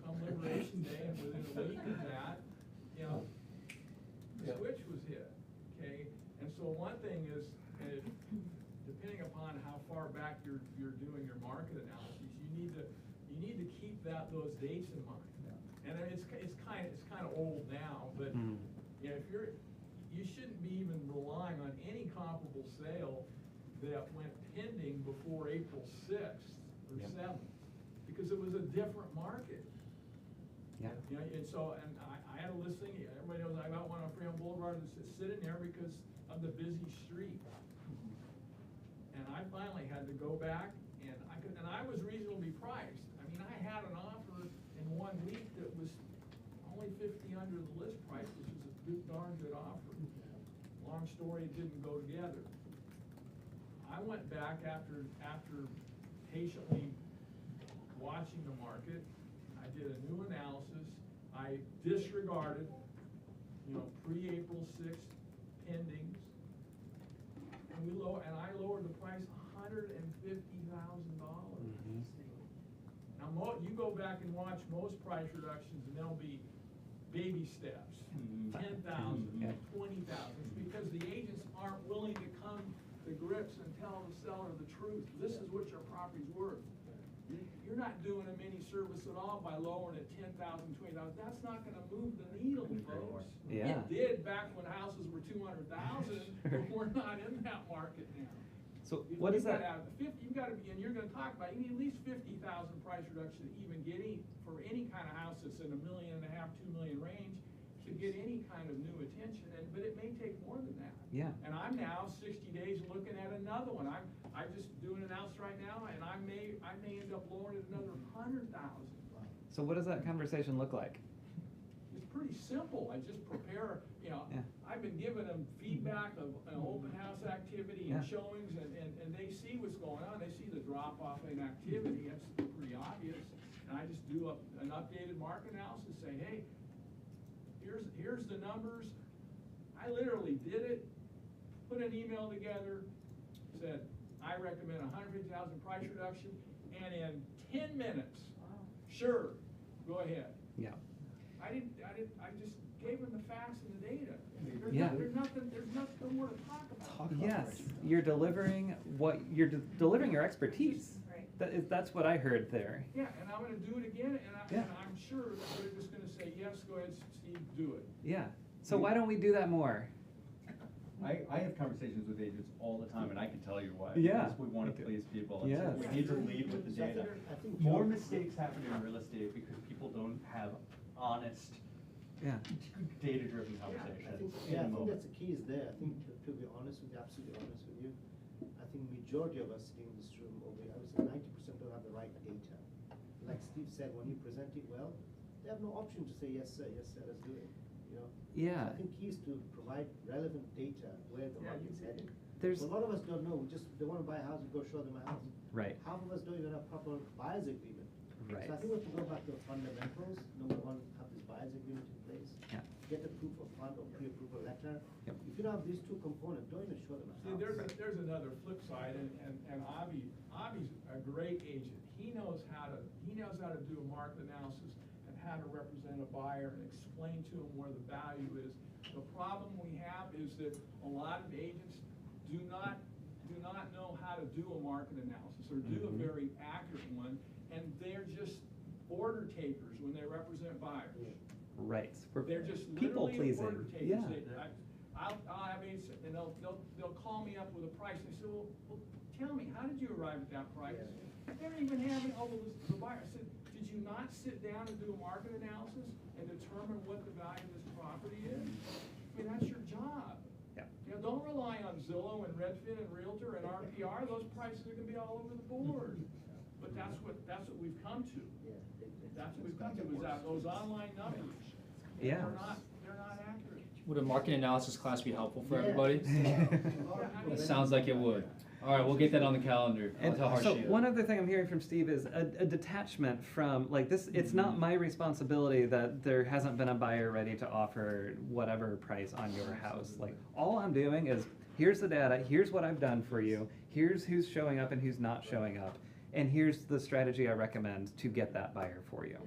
come Liberation Day, and within a week of that, the switch was hit. Okay, and so one thing is, depending upon how far back you're doing your market analysis, you need to keep those dates in mind. And it's kind of old now, but if you shouldn't be even relying on any comparable sale that went pending before April 6th or 7th, because it was a different market. Yeah. And so, I had a listing, everybody knows I got one on Fremont Boulevard that's sitting there because of the busy street. And I finally had to go back, and I was reasonably priced. I mean, I had an offer in 1 week that was only 50 under the list price, which was a darn good offer. Long story, it didn't go together. I went back after patiently watching the market. I did a new analysis. I disregarded, pre-April 6th pendings. And I lowered the price $150,000. Now, you go back and watch most price reductions, and they'll be baby steps, 10,000, 20,000, because the agents aren't willing to come to grips and tell the seller the truth. This is what your property's worth. You're not doing them any service at all by lowering it 10,000, 20,000. That's not going to move the needle, folks. Yeah. It did back when houses were 200,000, but we're not in that market now. So what is that? You've got to be, and you're going to talk about, you need at least 50,000 price reduction to even get for any kind of house that's in $1.5 million, $2 million range to get any kind of new attention. But it may take more than that. Yeah. And I'm now 60 days looking at another one. I'm just doing an analysis right now, and I may end up lowering it another 100,000. So what does that conversation look like? It's pretty simple. I just prepare, I've been giving them feedback of open house activity and showings, and they see what's going on. They see the drop off in activity. That's pretty obvious. And I just do an updated market analysis, say, hey, here's the numbers. I literally did it, put an email together, said, I recommend 150,000 price reduction, and in 10 minutes, sure, go ahead. Yeah. I just gave them the facts and the data. There's nothing more to talk about. Yes, you're delivering delivering your expertise. Right. That's what I heard there. Yeah, and I'm gonna do it again, and I'm sure that they're just gonna say, yes, go ahead, Steve, do it. Yeah. So why don't we do that more? I have conversations with agents all the time, and I can tell you why. Yeah. Because we want to please people. And Yes. so we need to lead with the data. More mistakes happen in real estate because people don't have honest, data-driven conversations. I think that's the key is there. I think, to be honest with you, absolutely honest with you, I think majority of us sitting in this room, or I would say 90% don't have the right data. Like Steve said, when you present it well, they have no option to say, yes, sir, let's do it. Yeah. So I think key is to provide relevant data where the market's heading. There's So a lot of us don't know. They want to buy a house, we go show them a house. Right. Half of us don't even have proper buyer's agreement. Right. So I think we have to go back to the fundamentals. Number one, have this buyer's agreement in place. Yeah. Get a proof of fund or pre-approval letter. Yep. If you don't have these two components, don't even show them a See, house. there's another flip side, and Avi's a great agent. He knows how to do a market analysis and how to represent a buyer and explain to him where the value is. The problem we have is that a lot of agents do not know how to do a market analysis or do a very accurate one, and they're just order takers when they represent buyers. Right. They're just people literally pleasing. order takers. Yeah. I'll have agents, and they'll call me up with a price. They say, well, tell me, how did you arrive at that price? They don't even have it. Oh, well, the buyer. I said, did you you not sit down and do a market analysis and determine what the value of this property is? I mean, that's your job. Yeah. You know, don't rely on Zillow and Redfin and Realtor and RPR, those prices are gonna be all over the board. But that's what we've come to. That's what we've come to, is that those online numbers. Yeah. They're not accurate. Would a market analysis class be helpful for everybody? Yeah. It sounds like it would. All right, we'll get that on the calendar. I'll And tell so Harshita. one other thing I'm hearing from Steve is a detachment from, like, this, it's not my responsibility that there hasn't been a buyer ready to offer whatever price on your house. Like, all I'm doing is, here's the data, here's what I've done for you, here's who's showing up and who's not showing up, and here's the strategy I recommend to get that buyer for you.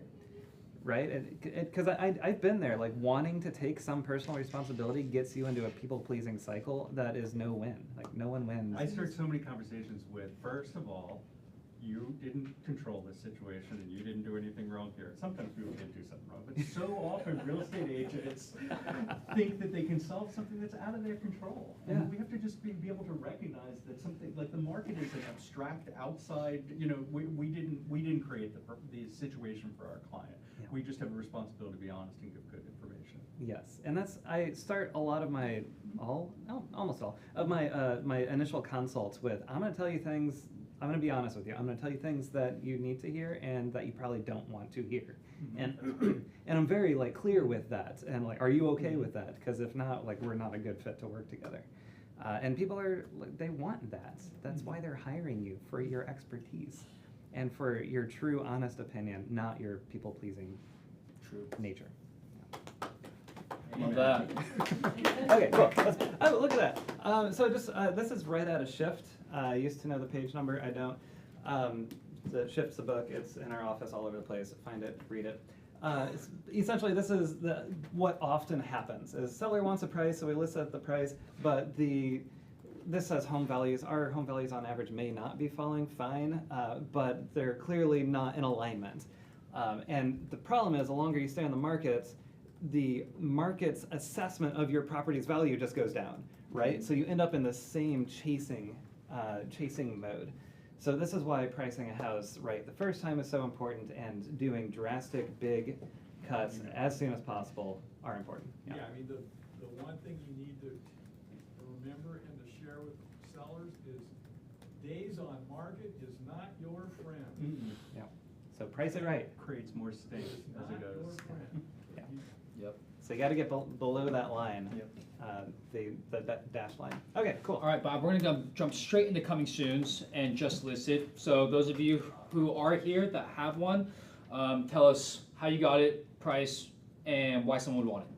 Right? Because I've been there, like, wanting to take some personal responsibility gets you into a people-pleasing cycle that is no win. Like, no one wins. I start so many conversations with, first of all, you didn't control this situation and you didn't do anything wrong here. Sometimes people did do something wrong, but so often real estate agents think that they can solve something that's out of their control. Yeah. And we have to just be able to recognize that something, like the market is an abstract outside, you know, we didn't create the situation for our client. Yeah. We just have a responsibility to be honest and give good information. Yes, and I start a lot of my, almost all, of my initial consults with, I'm gonna tell you things, I'm gonna be honest with you, I'm gonna tell you things that you need to hear and that you probably don't want to hear. And I'm very, like, clear with that, and, like, are you okay with that? Because if not, like, we're not a good fit to work together. And people are, like, they want that. That's why they're hiring you, for your expertise and for your true, honest opinion, not your people-pleasing nature. Love that. Okay, cool. Oh, look at that. So just, this is right out of Shift. I used to know the page number, I don't. The Shift's a book, it's in our office all over the place. Find it, read it. Essentially, this is what often happens, is seller wants a price, so we list at the price, but this says home values. Our home values on average may not be falling fine, but they're clearly not in alignment. And the problem is, the longer you stay on the market's assessment of your property's value just goes down, right? So you end up in the same chasing mode. So this is why pricing a house right the first time is so important, and doing drastic big cuts as soon as possible are important. Yeah, I mean, the one thing you need to remember and to share with sellers is days on market is not your friend. Yeah. So price it right. Creates more stink as it goes. Yeah. Yep. So you got to get below that line. Yep. The dash line. Okay, cool. All right, Bob, we're gonna jump straight into coming soons and just listed. So those of you who are here that have one, tell us how you got it, price, and why someone would want it.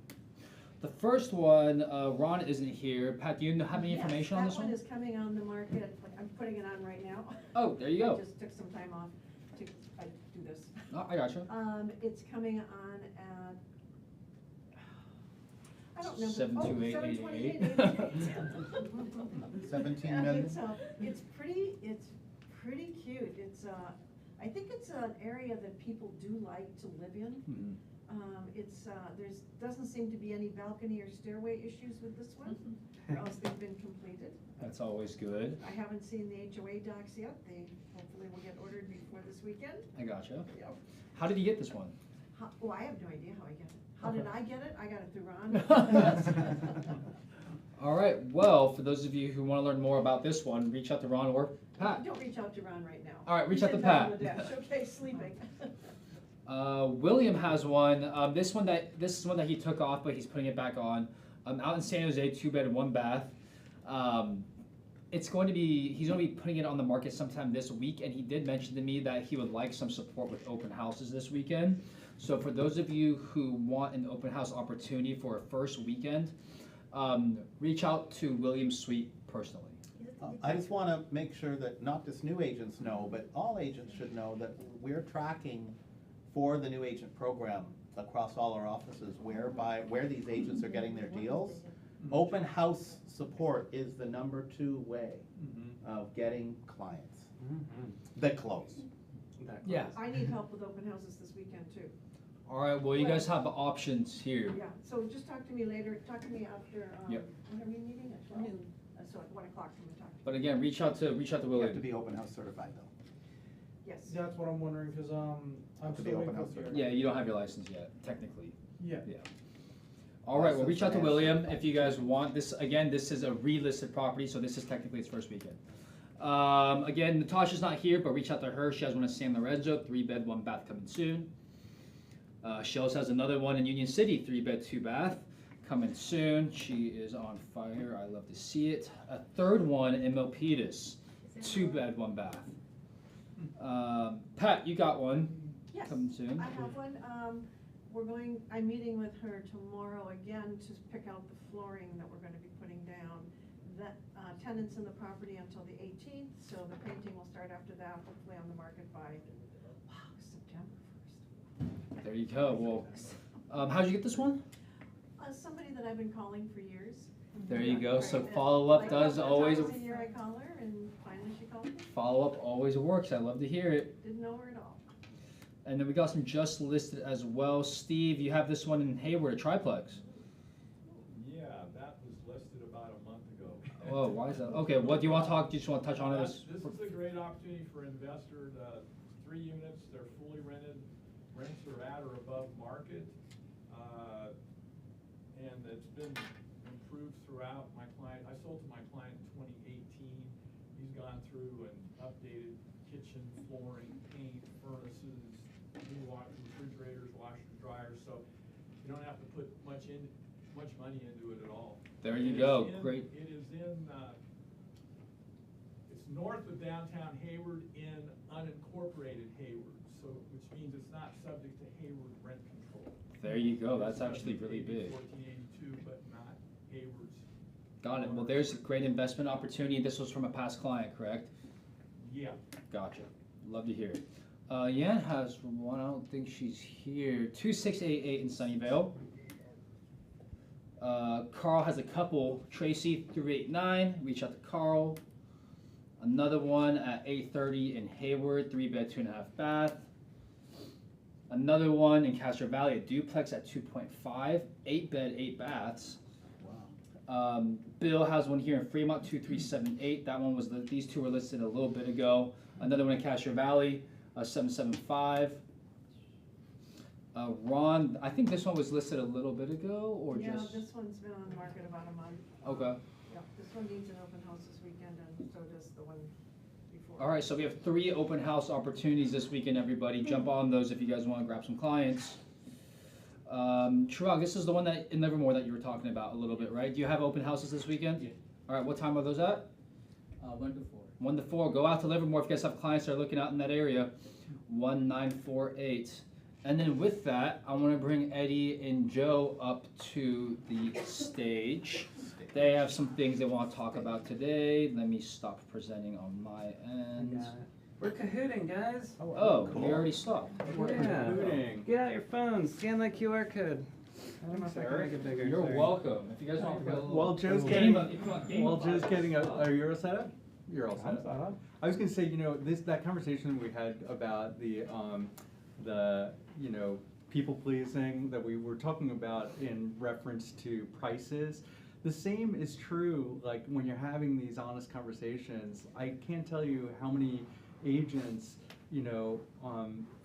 The first one, Ron isn't here. Pat, do you have any information on this one? That one is coming on the market. I'm putting it on right now. Oh, there you go. I just took some time off to do this. Oh, I gotcha. It's coming on at, I don't know. 72888. 17 million. It's pretty cute. It's I think it's an area that people do like to live in. Mhm. Doesn't seem to be any balcony or stairway issues with this one, or else they've been completed. That's always good. I haven't seen the HOA docs yet. They hopefully will get ordered before this weekend. I gotcha. Yep. How did you get this one? I have no idea how I get it. How Okay. did I get it? I got it through Ron. All right, well, for those of you who want to learn more about this one, reach out to Ron or Pat. Don't reach out to Ron right now. All right, reach He's out to in bed on Pat. the dash, okay, sleeping. William has one. This is one that he took off, but he's putting it back on. Out in San Jose, 2-bed, 1-bath. He's going to be putting it on the market sometime this week, and he did mention to me that he would like some support with open houses this weekend. So for those of you who want an open house opportunity for a first weekend, reach out to William Sweet personally. I just want to make sure that not just new agents know, but all agents should know that we're tracking for the new agent program across all our offices where these agents are getting their deals. Open house support is the #2 way of getting clients that close. Yeah. I need help with open houses this weekend too. All right, well, you guys have options here. Yeah, so just talk to me later, talk to me after, Yep. when are we meeting, at 12? So at 1 o'clock, can we talk? But again, reach out to You have to William. be open house certified though. Yes. That's what I'm wondering, cause, I'm To be still open waiting house for. Yeah, you don't have your license yet, technically. Yeah. Yeah. All right, well, License reach out to and William if you guys want this. Again, this is a relisted property, so this is technically its first weekend. Again, Natasha's not here, but reach out to her. She has one in San Lorenzo, 3-bed, 1-bath coming soon. She also has another one in Union City, 3-bed, 2-bath coming soon. She is on fire. I love to see it. A third one in Milpitas, 2-bed, 1-bath. Pat, you got one Yes, coming soon. I have one. I'm meeting with her tomorrow again to pick out the flooring that we're gonna be putting down. That, tenant's in the property until the 18th, so the painting will start after that, hopefully on the market by, September 1st. There you go. Well, how'd you get this one? Somebody that I've been calling for years. There you go. So Right. follow-up Like, does a couple always times a year I call her and finally she called me. follow-up always works. I love to hear it. Didn't know her at all. And then we got some just listed as well. Steve, you have this one in Hayward, a triplex. Yeah, that was listed about a month ago. Oh, why is that? Okay, what do you want to talk? Do you just want to touch on This this? is a great opportunity for investor, 3 units, they're fully rented, rents are at or above market. And it's been improved throughout. My client, I sold to my client in 2018. He's gone through and updated kitchen, flooring, paint, furnaces, new refrigerators, washers, dryers, so you don't have to put much money into it at all. There you It go. is in- Great. It is it's north of downtown Hayward in unincorporated Hayward, so, which means it's not subject to Hayward rent control. There you go. That's It's actually subject to really AB big. 1482, but not Hayward's. Got it. Well, there's a great investment opportunity. This was from a past client, correct? Yeah. Gotcha. Love to hear it. Yan has one. I don't think she's here. 2688 in Sunnyvale. Carl has a couple. Tracy 389. Reach out to Carl. Another one at 830 in Hayward, 3-bed, 2.5 bath. Another one in Castro Valley, a duplex at 2.5, 8-bed, 8 baths. Bill has one here in Fremont, 2378. That one was these two were listed a little bit ago. Another one in Castro Valley, 775. Ron, I think this one was listed a little bit ago, or Yeah, just this one's been on the market about a month. okay. Yeah, this one needs an open house this weekend, and so does the one before. All right, so we have 3 open house opportunities this weekend, everybody. Jump on those if you guys want to grab some clients. Chirag, this is the one that in Livermore that you were talking about a little bit, right? Do you have open houses this weekend? Yeah. All right, what time are those at? 1 to 4. 1 to 4. Go out to Livermore if you guys have clients that are looking out in that area. 1948. And then with that, I want to bring Eddie and Joe up to the stage. They have some things they want to talk about today. Let me stop presenting on my end. We're cahooting, guys. Oh, we already stopped. Yeah. Get out your phones. Scan that QR code. I don't know if I can make it bigger. You're sorry. welcome. If you guys want to go. While Joe's Game- getting, if you want game while of Joe's five. getting are you all set up? You're all I'm set set up. up. I was gonna say, that conversation we had about the people pleasing that we were talking about in reference to prices. The same is true, like when you're having these honest conversations. I can't tell you how many agents,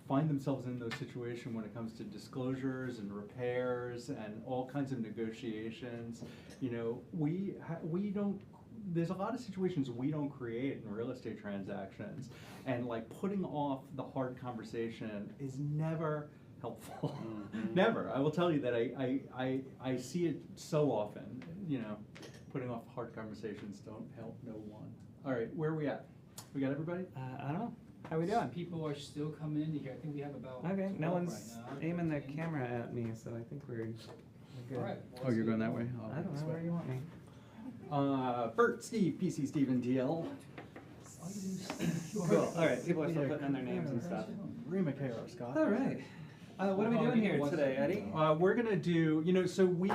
find themselves in those situations when it comes to disclosures and repairs and all kinds of negotiations. We don't. There's a lot of situations we don't create in real estate transactions, and like putting off the hard conversation is never helpful. Never. I will tell you that I see it so often. Putting off hard conversations don't help no one. All right, where are we at? We got everybody? I don't know. How we doing? People are still coming into here. I think we have about Okay, no 12 one's right now. aiming their camera at me, so I think we're good. All right. Oh, you're going that way? I don't know where you want me. Bert, Steve, PC, Steven, DL. Cool. All right, people are still putting in their names and stuff. Rima K.R. Scott. All right. What are we doing here today, Eddie? We're gonna do, so we,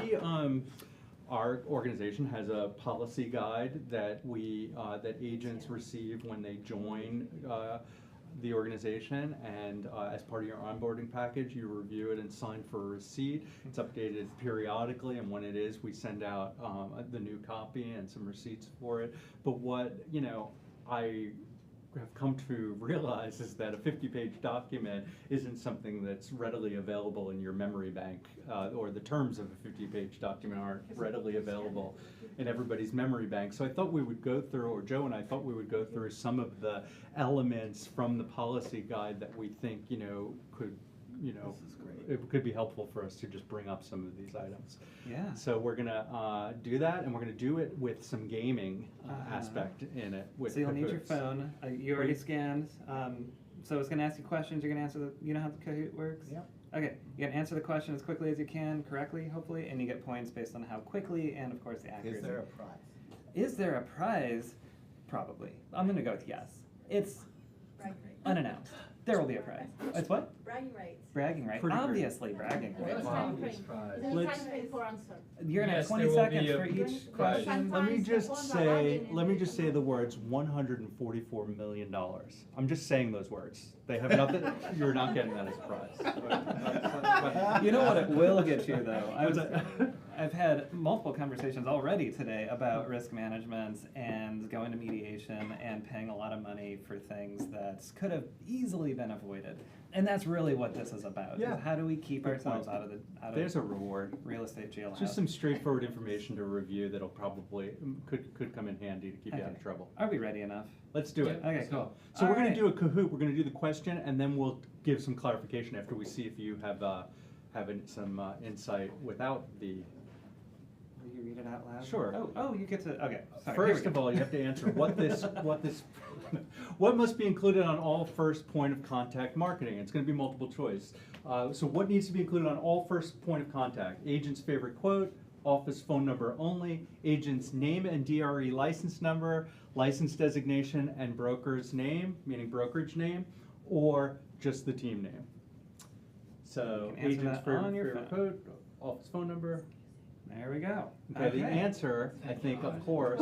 our organization has a policy guide that that agents receive when they join the organization, and as part of your onboarding package, you review it and sign for a receipt. It's updated periodically, and when it is, we send out the new copy and some receipts for it. But what, have come to realize is that a 50-page document isn't something that's readily available in your memory bank, or the terms of a 50-page document aren't readily available in everybody's memory bank. So I thought we would go through, or Joe and I thought we would go through some of the elements from the policy guide that we think, could, it could be helpful for us to just bring up some of these items. Yeah. So we're gonna do that, and we're gonna do it with some gaming aspect in it. With So you'll need your Kahoots. phone. You already scanned. So it's gonna ask you questions. You're gonna answer you know how the Kahoot works? Yep. Okay. You're gonna answer the question as quickly as you can, correctly, hopefully, and you get points based on how quickly and, of course, the accuracy. Is there a prize? Is there a prize? Probably. I'm gonna go with yes. It's Bragging rights. unannounced. There will be a prize. It's what? Bragging rights. Bragging right. Pretty great. Obviously bragging rights. Time frame. Is there a Let's- time frame for answer? You're gonna have Yes, 20 there will be seconds a for each prize. question. Let me Sometimes just the phones are say, lagging let me and just they say the words $144 million. I'm just saying those words. They have nothing, you're not getting that as a prize. You know what it will get you though? I've had multiple conversations already today about risk management and going to mediation and paying a lot of money for things that could have easily been avoided. And that's really what this is about. Yeah. Is how do we keep Good ourselves point. out There's a of reward. real estate jailhouse? Just some straightforward information to review that'll probably, could come in handy to keep you out of Okay. trouble. Are we ready enough? Let's do it. Okay, cool. So we're gonna Alright. do a Kahoot, we're gonna do the question, and then we'll give some clarification after we see if you have, some insight without the. Will you read it out loud? Sure. Oh, you get to, okay. Sorry, here we First go. of all, you have to answer what must be included on all first point of contact marketing? It's gonna be multiple choice. So what needs to be included on all first point of contact? Agent's favorite quote, office phone number only, agent's name and DRE license number, license designation and broker's name, meaning brokerage name, or just the team name. So You can answer agent's that on your favorite phone. quote, office phone number. There we go. Okay, the answer, I think, of course,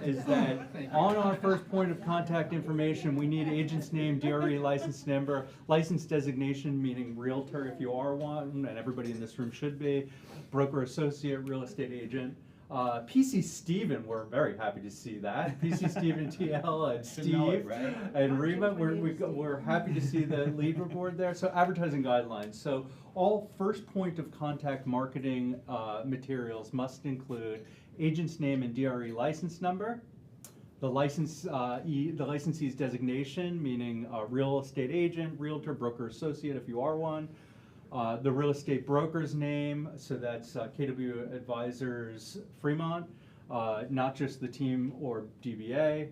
is that on our first point of contact information, we need agent's name, DRE license number, license designation, meaning realtor if you are one, and everybody in this room should be, broker associate, real estate agent. PC Steven, we're very happy to see that. PC Steven TL and Should know it, Steve right? and Rima, we're happy to see the lead report there. So advertising guidelines. So all first point of contact marketing materials must include agent's name and DRE license number, the licensee's designation, meaning real estate agent, realtor, broker associate if you are one, the real estate broker's name, so that's KW Advisors Fremont, not just the team or DBA,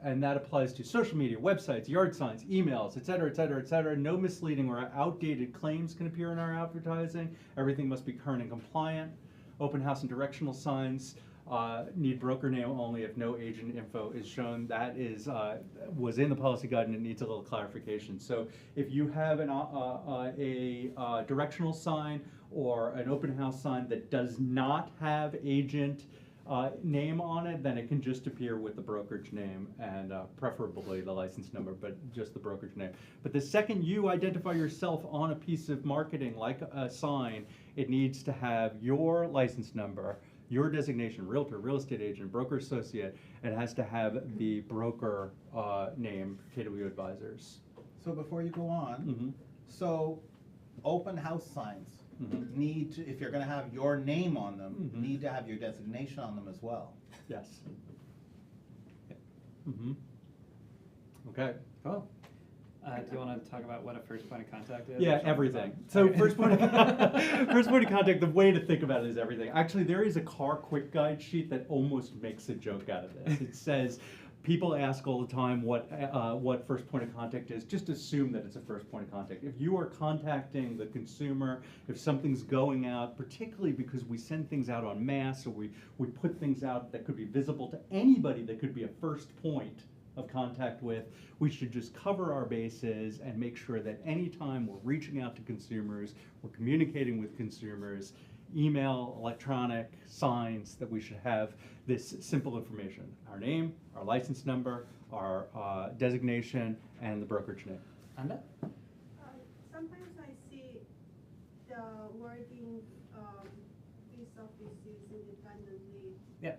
and that applies to social media, websites, yard signs, emails, et cetera, et cetera, et cetera. No misleading or outdated claims can appear in our advertising. Everything must be current and compliant. Open house and directional signs need broker name only if no agent info is shown. That is was in the policy guide and it needs a little clarification. So if you have a directional sign or an open house sign that does not have agent name on it, then it can just appear with the brokerage name and preferably the license number, but just the brokerage name. But the second you identify yourself on a piece of marketing like a sign, it needs to have your license number, your designation, realtor, real estate agent, broker associate. It has to have the broker name, KW Advisors. So before you go on, so open house signs need to, if you're gonna have your name on them, need to have your designation on them as well. Yes. Okay. Cool. Do you want to talk about what a first point of contact is? Yeah, everything. So first point of contact, the way to think about it is everything. Actually, there is a car quick guide sheet that almost makes a joke out of this. It says, people ask all the time what first point of contact is. Just assume that it's a first point of contact. If you are contacting the consumer, if something's going out, particularly because we send things out en masse, or we put things out that could be visible to anybody that could be a first point of contact with, we should just cover our bases and make sure that anytime we're reaching out to consumers, we're communicating with consumers, email, electronic, signs, that we should have this simple information: our name, our license number, our designation, and the brokerage name. Anda? Sometimes I see the wording, piece of disease independently. Yeah.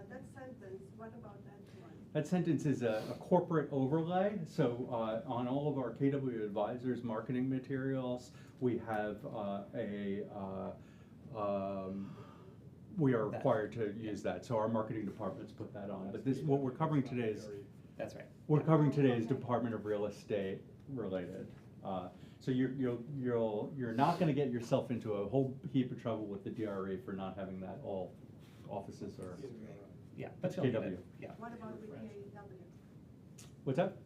That sentence, what about that one? That sentence is a corporate overlay. So on all of our KW Advisors marketing materials, we have we are required to use that. So our marketing departments put that on. But this, what we're covering today is, That's right. we're covering today is Department of Real Estate related. So you're not going to get yourself into a whole heap of trouble with the DRE for not having that all offices or. Yeah, That's but you'll need KW. it. Yeah. What about with KW? What's that?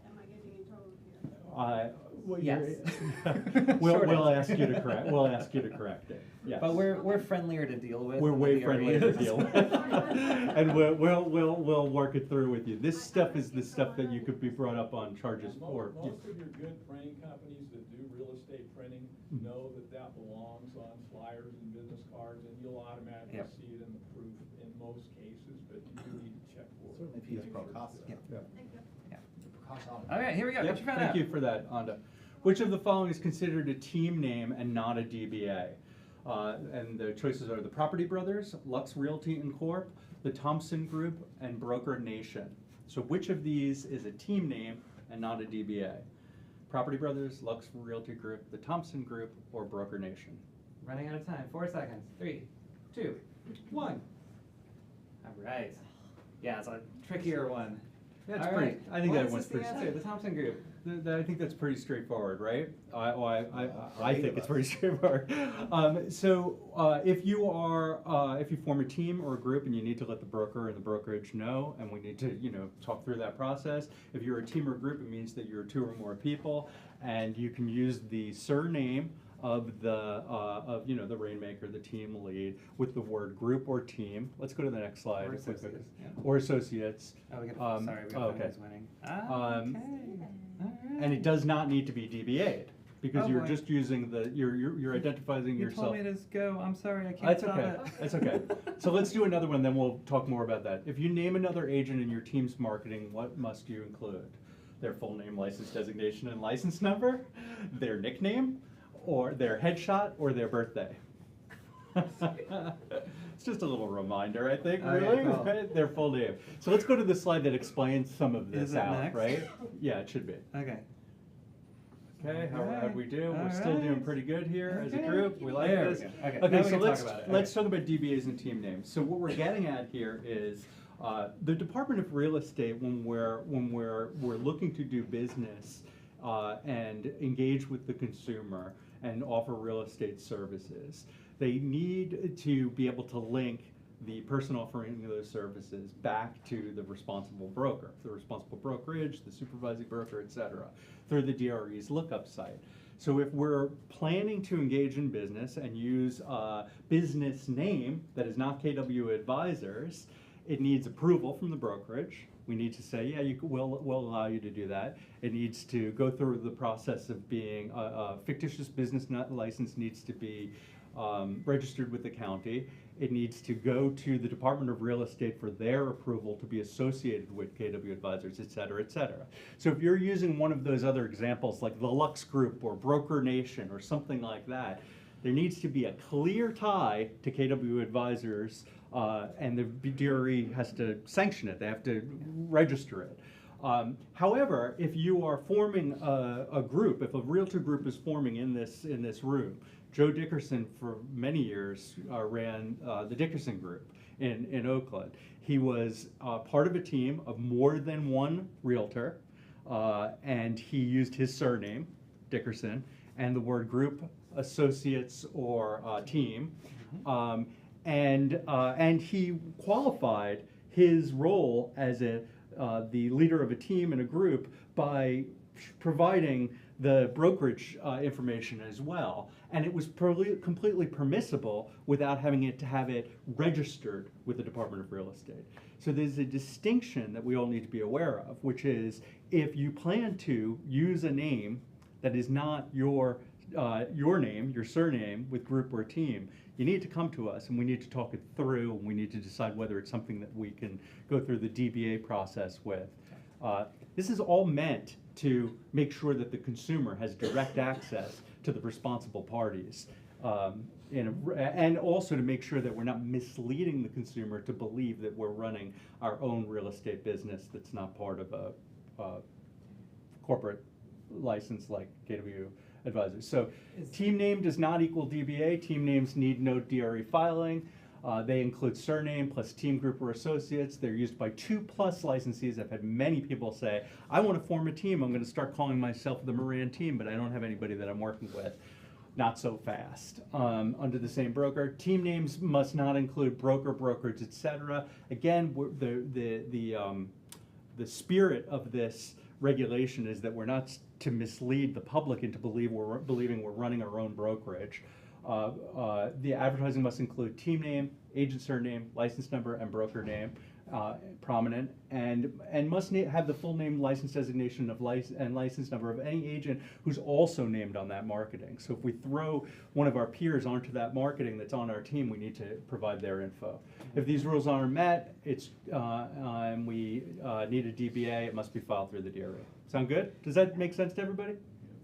Am I getting in trouble here? Well, Yes. we'll Short ask you to correct. We'll ask you to correct it. Yes. But we're friendlier to deal with. We're than the way DRE friendlier to is. deal with, and we'll work it through with you. This stuff is the stuff that you could be brought up on charges for. Most of your good printing companies that do real estate printing know that that belongs on flyers and business cards, and you'll automatically Yep. see it in the proof in most cases, but you do need to check for it. Certainly if you use Procasa. Yeah. Yeah. All right, here we go. Yep, Get your phone thank out. you for that, Anda. Which of the following is considered a team name and not a DBA? And the choices are the Property Brothers, Lux Realty and Corp., the Thompson Group, and Broker Nation. So which of these is a team name and not a DBA? Property Brothers, Lux Realty Group, the Thompson Group, or Broker Nation? Running out of time. 4 seconds. 3, 2, 1. All right. Yeah, it's a trickier one. That's All pretty. right. I think What that is one's the pretty. answer? The Thompson Group. I think that's pretty straightforward, right? I think it's pretty straightforward. If you form a team or a group and you need to let the broker and the brokerage know, and we need to, talk through that process. If you're a team or group, it means that you're 2 or more people, and you can use the surname of the rainmaker, the team lead, with the word group or team. Let's go to the next slide. Or if we could. associates, yeah. Or associates. Oh, we got. Sorry, we got okay. who's winning. Okay. All right. And it does not need to be DBA'd because Oh, you're boy. just using you're identifying You yourself. told me to go. I'm sorry, I can't That's stop okay. it. That's okay. So let's do another one, then we'll talk more about that. If you name another agent in your team's marketing, what must you include? Their full name, license designation, and license number, their nickname, or their headshot, or their birthday. It's just a little reminder, I think, Okay, really, cool. right? Their full name. So let's go to the slide that explains some of this Is it out, next? right? Yeah, it should be. Okay. Okay, how'd Alright. we do? We're All still doing right. pretty good here as a Okay. group. We like There we this. go. Okay, Okay, now we so can let's talk about it. let's Okay. talk about DBAs and team names. So what we're getting at here is the Department of Real Estate, when we're looking to do business and engage with the consumer and offer real estate services, they need to be able to link the person offering those services back to the responsible broker, the responsible brokerage, the supervising broker, et cetera, through the DRE's lookup site. So if we're planning to engage in business and use a business name that is not KW Advisors, it needs approval from the brokerage. We need to say, yeah, we'll allow you to do that. It needs to go through the process of being a fictitious business license needs to be registered with the county. It needs to go to the Department of Real Estate for their approval to be associated with KW Advisors, et cetera, et cetera. So if you're using one of those other examples like the Lux Group or Broker Nation or something like that, there needs to be a clear tie to KW Advisors, and the DRE has to sanction it. They have to register it. However, if you are forming a group, if a realtor group is forming in this room, Joe Dickerson for many years ran the Dickerson Group in Oakland. He was part of a team of more than one realtor, and he used his surname, Dickerson, and the word group, associates, or team, and he qualified his role as the leader of a team and a group by providing the brokerage information as well. And it was completely permissible without having to have it registered with the Department of Real Estate. So there's a distinction that we all need to be aware of, which is if you plan to use a name that is not your name, your surname with group or team, you need to come to us and we need to talk it through, and we need to decide whether it's something that we can go through the DBA process with. This is all meant to make sure that the consumer has direct access to the responsible parties. and also to make sure that we're not misleading the consumer to believe that we're running our own real estate business that's not part of a corporate license like KW Advisors. So team name does not equal DBA. Team names need no DRE filing. They include surname plus team group or associates. They're used by 2+ licensees. I've had many people say, I want to form a team. I'm going to start calling myself the Moran team, but I don't have anybody that I'm working with. Not so fast. Under the same broker, team names must not include broker, brokerage, etc. Again, the spirit of this regulation is that we're not to mislead the public into believing we're running our own brokerage. The advertising must include team name, agent surname, license number, and broker name, prominent, and must have the full name, license designation of and license number of any agent who's also named on that marketing. So if we throw one of our peers onto that marketing that's on our team, we need to provide their info. If these rules aren't met, and we need a DBA, it must be filed through the DRE. Sound good? Does that make sense to everybody?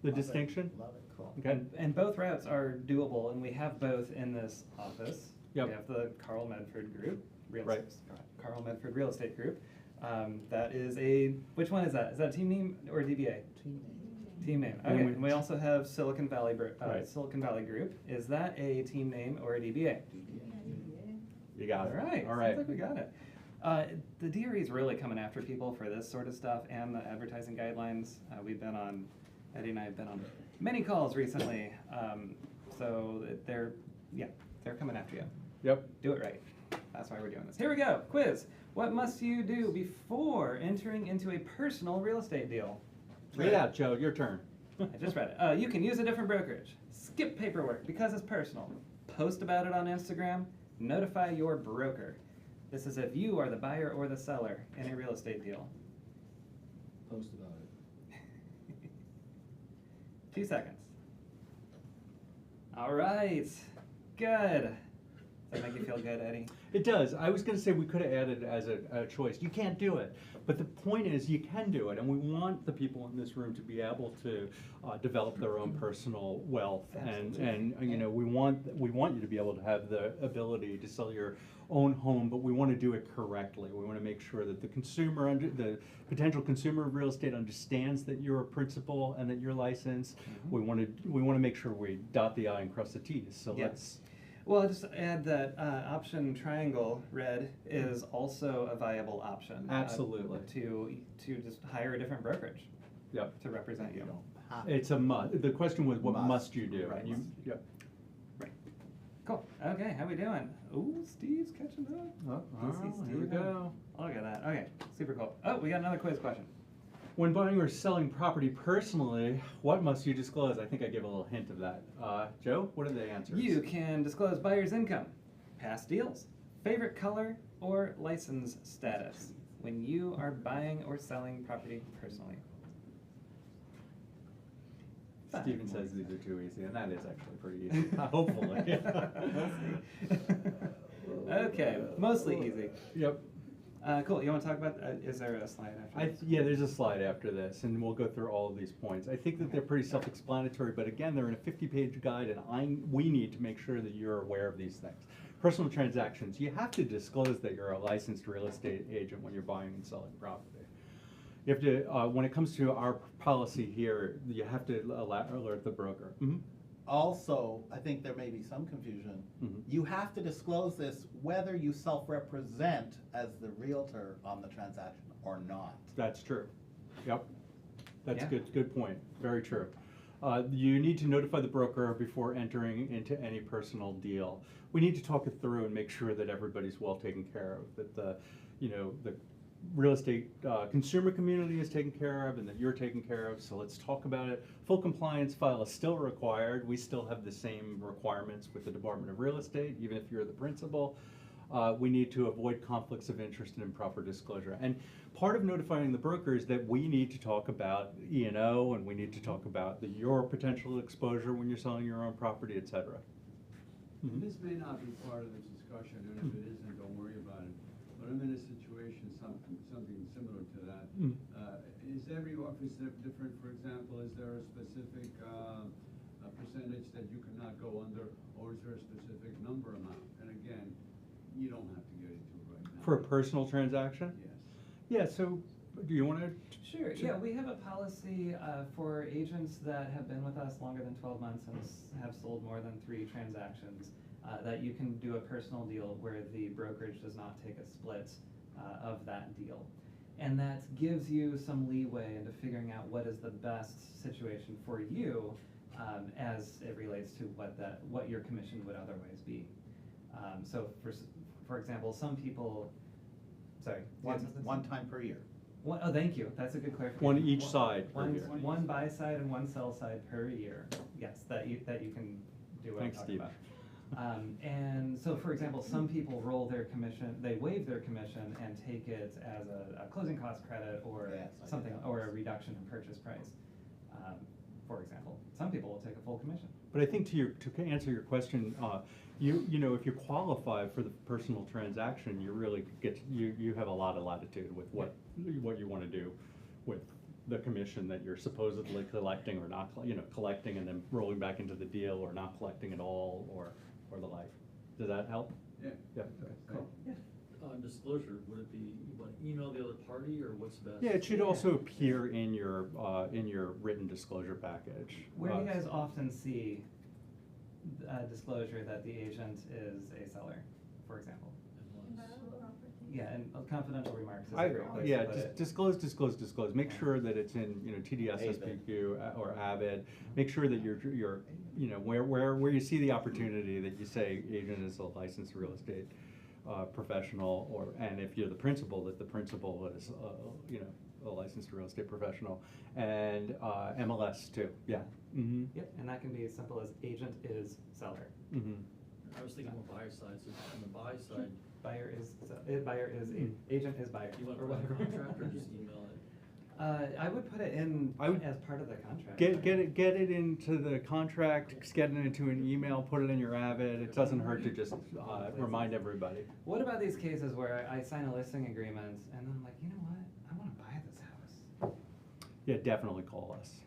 The distinction? Love it, cool. Okay. And both routes are doable, and we have both in this office. Yep. We have the Carl Medford Group, Right. Carl Medford Real Estate Group. That is which one is that? Is that a team name or a DBA? Team name. Team name. And Okay. we- And we also have Silicon Valley Right. Silicon Valley Group. Is that a team name or a DBA? You got it. All right. All right. Sounds like we got it. The DRE is really coming after people for this sort of stuff and the advertising guidelines. Eddie and I have been on many calls recently. So they're coming after you. Yep. Do it right. That's why we're doing this. Here we go. Quiz. What must you do before entering into a personal real estate deal? Read it out, Joe. Your turn. I just read it. You can use a different brokerage. Skip paperwork because it's personal. Post about it on Instagram. Notify your broker. This is if you are the buyer or the seller in a real estate deal. Post about it. 2 seconds. All right. Good. Does that make you feel good, Eddie? It does. I was going to say we could have added as a choice. You can't do it. But the point is you can do it. And we want the people in this room to be able to develop their own personal wealth. And you know, we want you to be able to have the ability to sell your own home, but we want to do it correctly. We want to make sure that the consumer, the potential consumer of real estate understands that you're a principal and that you're licensed. We want to make sure we dot the I and cross the T's. So let's. Well, I'll just add that option triangle red is also a viable option. Absolutely. To just hire a different brokerage. Yep. To represent you. It's a must. The question was, what must you do? Right. Yep. Right. Cool. Okay, how we doing? Ooh, Steve's catching up. Here we go. Look at that. Okay, super cool. Oh, we got another quiz question. When buying or selling property personally, what must you disclose? I think I gave a little hint of that. Joe, what are the answers? You can disclose buyer's income, past deals, favorite color, or license status when you are buying or selling property personally. Steven says these are too easy, and that is actually pretty easy. Hopefully. Okay, mostly easy. Yep. Cool. You want to talk about? Is there a slide after? Yeah, there's a slide after this, and we'll go through all of these points. I think that they're pretty self-explanatory, but again, they're in a 50-page guide, and we need to make sure that you're aware of these things. Personal transactions, you have to disclose that you're a licensed real estate agent when you're buying and selling property. You have to, when it comes to our policy here, you have to alert the broker. Also, I think there may be some confusion. You have to disclose this whether you self-represent as the realtor on the transaction or not. That's true. Yep. That's good point. Very true. You need to notify the broker before entering into any personal deal. We need to talk it through and make sure that everybody's well taken care of, that the real estate consumer community is taken care of and that you're taken care of. So let's talk about it. Full compliance file is still required. We still have the same requirements with the Department of Real Estate, even if you're the principal. We need to avoid conflicts of interest and improper disclosure. And part of notifying the broker is that we need to talk about E&O, and we need to talk about your potential exposure when you're selling your own property, et cetera. This may not be part of this discussion, and if it isn't, don't worry about it. But I'm in a situation, something similar to that. Is every office different? For example, is there a specific percentage that you cannot go under, or is there a specific number amount? And again, you don't have to get into it right now. For a personal transaction? Yes. Yeah, so, do you wanna? Sure, yeah, we have a policy for agents that have been with us longer than 12 months and have sold more than 3 transactions, that you can do a personal deal where the brokerage does not take a split of that deal. And that gives you some leeway into figuring out what is the best situation for you as it relates to what your commission would otherwise be. So for example, some people, sorry. One time per year. Oh, thank you. That's a good clarification. One each side per One, year. one buy side and one sell side per year. Yes, that you can do what I'm Thanks, talking Steve. about. And so, for example, some people roll their commission, they waive their commission and take it as a closing cost credit or Yes, I did something, that. or a reduction in purchase price. For example, some people will take a full commission. But I think to answer your question, you know, if you qualify for the personal transaction, you really you have a lot of latitude with what you want to do with the commission that you're supposedly collecting or not, collecting and then rolling back into the deal, or not collecting at all, or the like. Does that help? Yeah. Yeah. Okay, cool. Yeah. On disclosure, would it be, you want to email the other party, or what's best? Yeah, it should also appear in your written disclosure package. Where do you guys often see disclosure that the agent is a seller, for example? Yeah, and confidential remarks is a great place to put it. Disclose. Make sure that it's in, TDS, SPQ, or Avid. Make sure that you're where you see the opportunity that you say agent is a licensed real estate professional, and if you're the principal, that the principal is a licensed real estate professional, and MLS too. Yeah. Mm-hmm. Yep, and that can be as simple as agent is seller. Mm-hmm. I was thinking more buyer side, so on the buy side. Buyer is agent is buyer. Do you want to or put it in whatever. a contract or just email it? I would put it in as part of the contract. Get it into the contract, get it into an email, put it in your Avid. It doesn't hurt to just remind everybody. What about these cases where I sign a listing agreement and then I'm like, you know what, I want to buy this house? Yeah, definitely call us,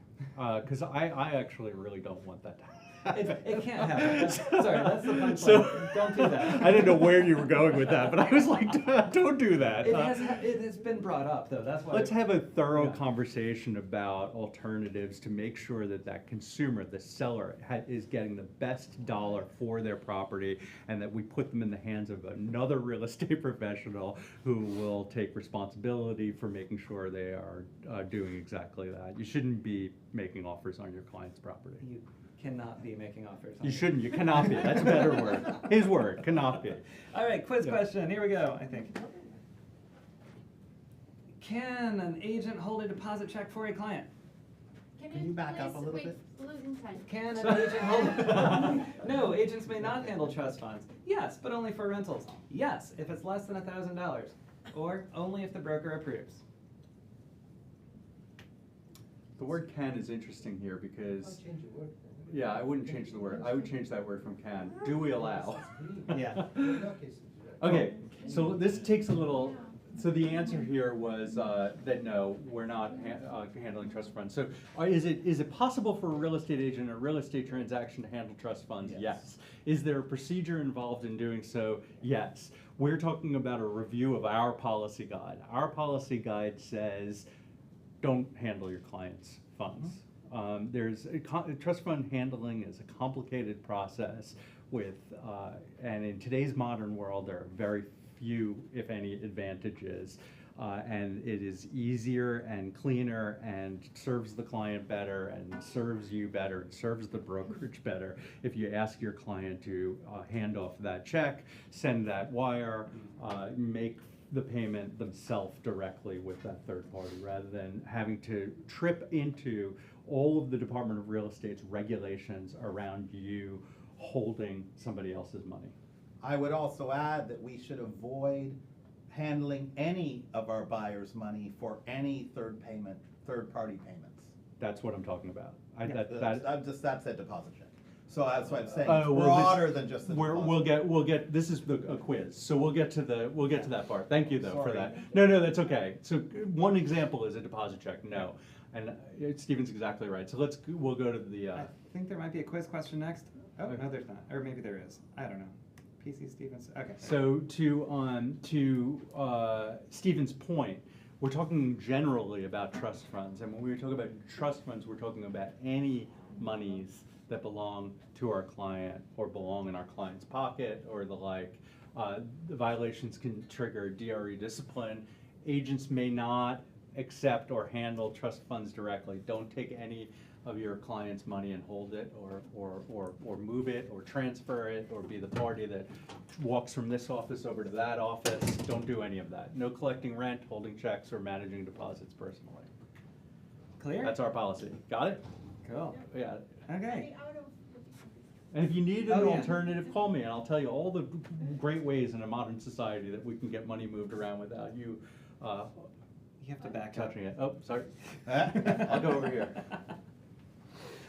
because I actually really don't want that to happen. It can't happen. Sorry, that's the punchline. So, don't do that. I didn't know where you were going with that, but I was like, don't do that. It has been brought up, though. That's why. Let's have a thorough conversation about alternatives to make sure that consumer, the seller, is getting the best dollar for their property, and that we put them in the hands of another real estate professional who will take responsibility for making sure they are doing exactly that. You shouldn't be making offers on your client's property. You cannot be making offers. You shouldn't. You cannot be. That's a better word. His word, cannot be. All right, quiz question. Here we go, I think. Can an agent hold a deposit check for a client? Can you back up a little bit? Losing time. Can an agent hold? No, agents may not handle trust funds. Yes, but only for rentals. Yes, if it's less than $1,000, or only if the broker approves. The word can is interesting here because. Yeah, I wouldn't change the word. I would change that word from can. Do we allow? Yeah. Okay, so this takes a little. So the answer here was that no, we're not handling trust funds. So is it possible for a real estate agent or a real estate transaction to handle trust funds? Yes. Is there a procedure involved in doing so? Yes. We're talking about a review of our policy guide. Our policy guide says don't handle your client's funds. Trust fund handling is a complicated process and in today's modern world, there are very few, if any, advantages. And it is easier and cleaner and serves the client better and serves you better and serves the brokerage better if you ask your client to hand off that check, send that wire, make the payment themselves directly with that third party, rather than having to trip into all of the Department of Real Estate's regulations around you holding somebody else's money. I would also add that we should avoid handling any of our buyers' money for any third-party payments. That's what I'm talking about. That's a deposit check. So that's what I'm saying. It's Well, broader than just the deposit. We'll get. This is a quiz, so we'll get to that part. Thank you though for Sorry. that. No, that's okay. So one example is a deposit check. No, And Stephen's exactly right. So we'll go to the. I think there might be a quiz question next. Oh, Okay. no, there's not. Or maybe there is. I don't know. PC Stevens. Okay. So to Stephen's point, we're talking generally about trust funds, and when we talk about trust funds, we're talking about any monies that belong to our client or belong in our client's pocket or the like. The violations can trigger DRE discipline. Agents may not accept or handle trust funds directly. Don't take any of your client's money and hold it or move it or transfer it or be the party that walks from this office over to that office. Don't do any of that. No collecting rent, holding checks, or managing deposits personally. Clear? That's our policy. Got it? Cool. Yeah. Okay. And if you need an Oh, yeah. alternative, call me and I'll tell you all the great ways in a modern society that we can get money moved around without you You have to back up. touching it. Oh, sorry. I'll go over here.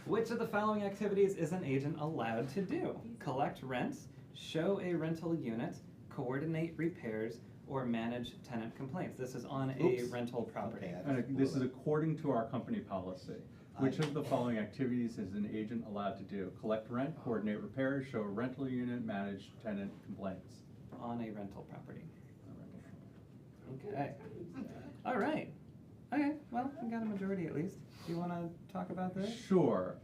Which of the following activities is an agent allowed to do? Collect rents, show a rental unit, coordinate repairs, or manage tenant complaints. This is on a Oops. rental property. Okay, And this is according to our company policy. Which of the following activities is an agent allowed to do? Collect rent, coordinate repairs, show a rental unit, manage tenant complaints. On a rental property. Okay. All right. Okay, well, we got a majority at least. Do you want to talk about this? Sure.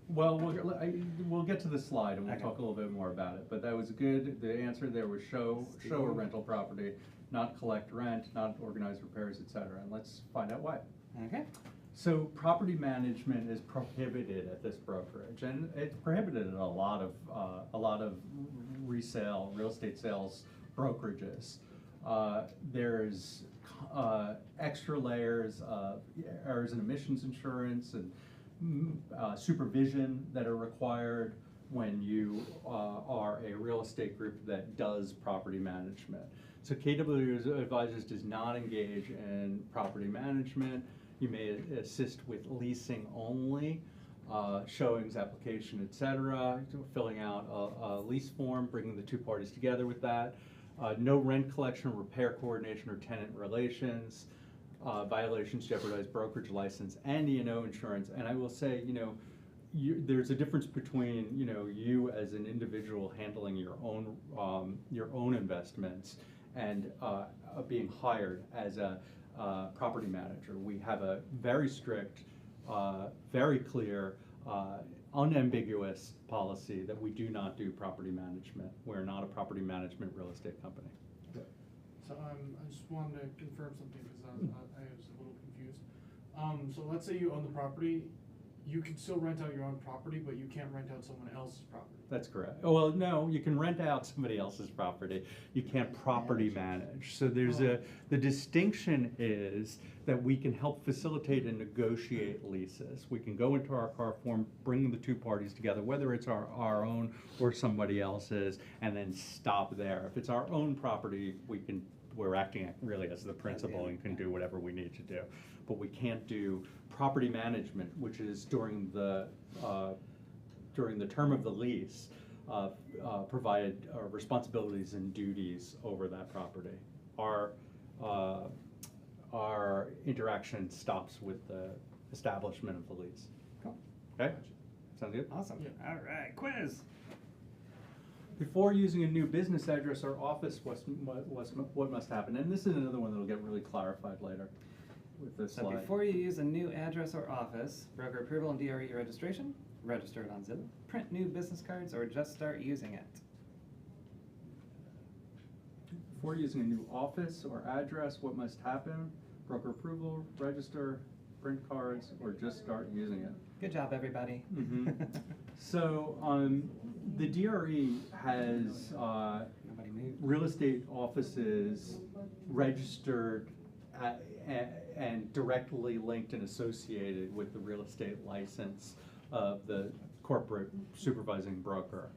Well, we'll get to the slide and we'll Okay. talk a little bit more about it. But that was good. The answer there was show a rental property, not collect rent, not organize repairs, etc. And let's find out why. Okay. So property management is prohibited at this brokerage, and it's prohibited at a lot of resale, real estate sales brokerages. There's extra layers of errors and omissions insurance and supervision that are required when you are a real estate group that does property management. So KW Advisors does not engage in property management. You may assist with leasing only, showings, application, etc., filling out a lease form, bringing the two parties together with that. No rent collection, repair coordination, or tenant relations. Violations jeopardize brokerage license and E&O insurance. And I will say, there's a difference between, you as an individual handling your own investments and being hired as a property manager. We have a very strict, very clear, unambiguous policy that we do not do property management. We're not a property management real estate company. So I just wanted to confirm something because I was a little confused. So let's say you own the property, you can still rent out your own property, but you can't rent out someone else's property. That's correct. Oh, well, no, you can rent out somebody else's property. You can't property manage. So there's the distinction is that we can help facilitate and negotiate leases. We can go into our car form, bring the two parties together, whether it's our own or somebody else's, and then stop there. If it's our own property, we're acting really as the principal and can do whatever we need to do. But we can't do property management, which is during the term of the lease, provide responsibilities and duties over that property. Our interaction stops with the establishment of the lease. Cool. Okay? Sound good? Awesome. All right, quiz. Before using a new business address or office, what must happen? And this is another one that'll get really clarified later with this So slide. before you use a new address or office, broker approval and DRE registration, register it on Zillow, print new business cards, or just start using it. Before using a new office or address, what must happen? Broker approval, register, print cards, or just start using it. Good job, everybody. So the DRE has real estate offices registered and directly linked and associated with the real estate license of the corporate supervising broker.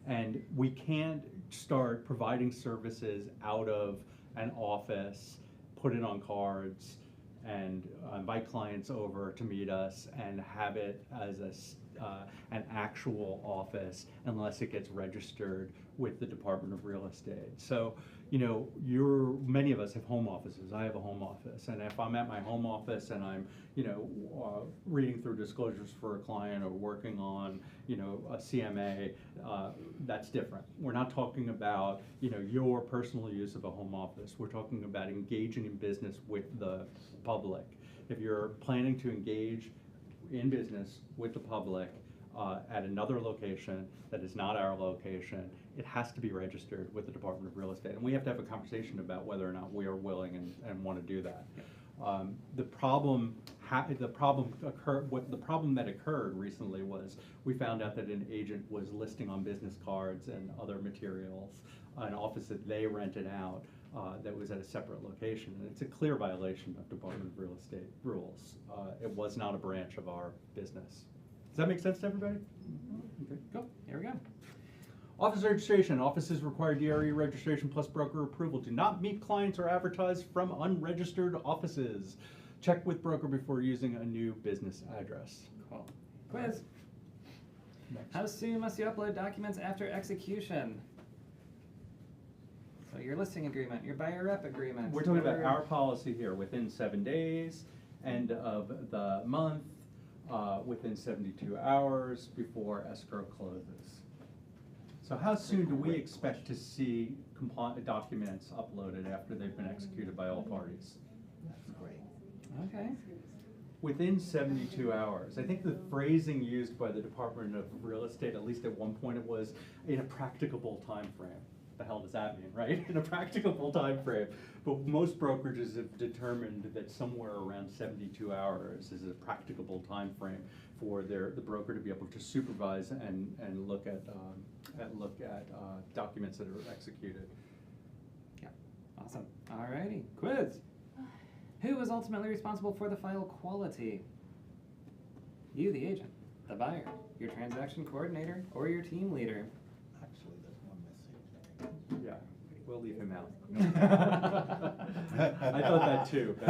And we can't start providing services out of an office, put it on cards, and invite clients over to meet us and have it as an actual office unless it gets registered with the Department of Real Estate. So, you know, many of us have home offices. I have a home office, and if I'm at my home office and I'm, you know, reading through disclosures for a client or working on, you know, a CMA, that's different. We're not talking about, you know, your personal use of a home office. We're talking about engaging in business with the public. If you're planning to engage in business with the public at another location that is not our location, it has to be registered with the Department of Real Estate. And we have to have a conversation about whether or not we are willing and want to do that. The problem that occurred recently was we found out that an agent was listing on business cards and other materials an office that they rented out that was at a separate location. And it's a clear violation of Department of Real Estate rules. It was not a branch of our business. Does that make sense to everybody? Okay, cool. Here we go. Office registration. Offices require DRE registration plus broker approval. Do not meet clients or advertise from unregistered offices. Check with broker before using a new business address. Cool. Quiz. Next. How soon must you upload documents after execution? So your listing agreement, your buyer rep agreement. We're talking about our policy here, within 7 days, end of the month, within 72 hours before escrow closes. So how soon do we expect to see documents uploaded after they've been executed by all parties? That's great. Okay. Within 72 hours. I think the phrasing used by the Department of Real Estate, at least at one point, it was in a practicable time frame. The hell does that mean, right? In a practicable time frame. But most brokerages have determined that somewhere around 72 hours is a practicable time frame for the broker to be able to supervise and look at documents that are executed. Yeah, awesome. Alrighty, quiz. Who is ultimately responsible for the file quality? You, the agent, the buyer, your transaction coordinator, or your team leader? Actually, there's one missing. Yeah, we'll leave him out. I thought that too. But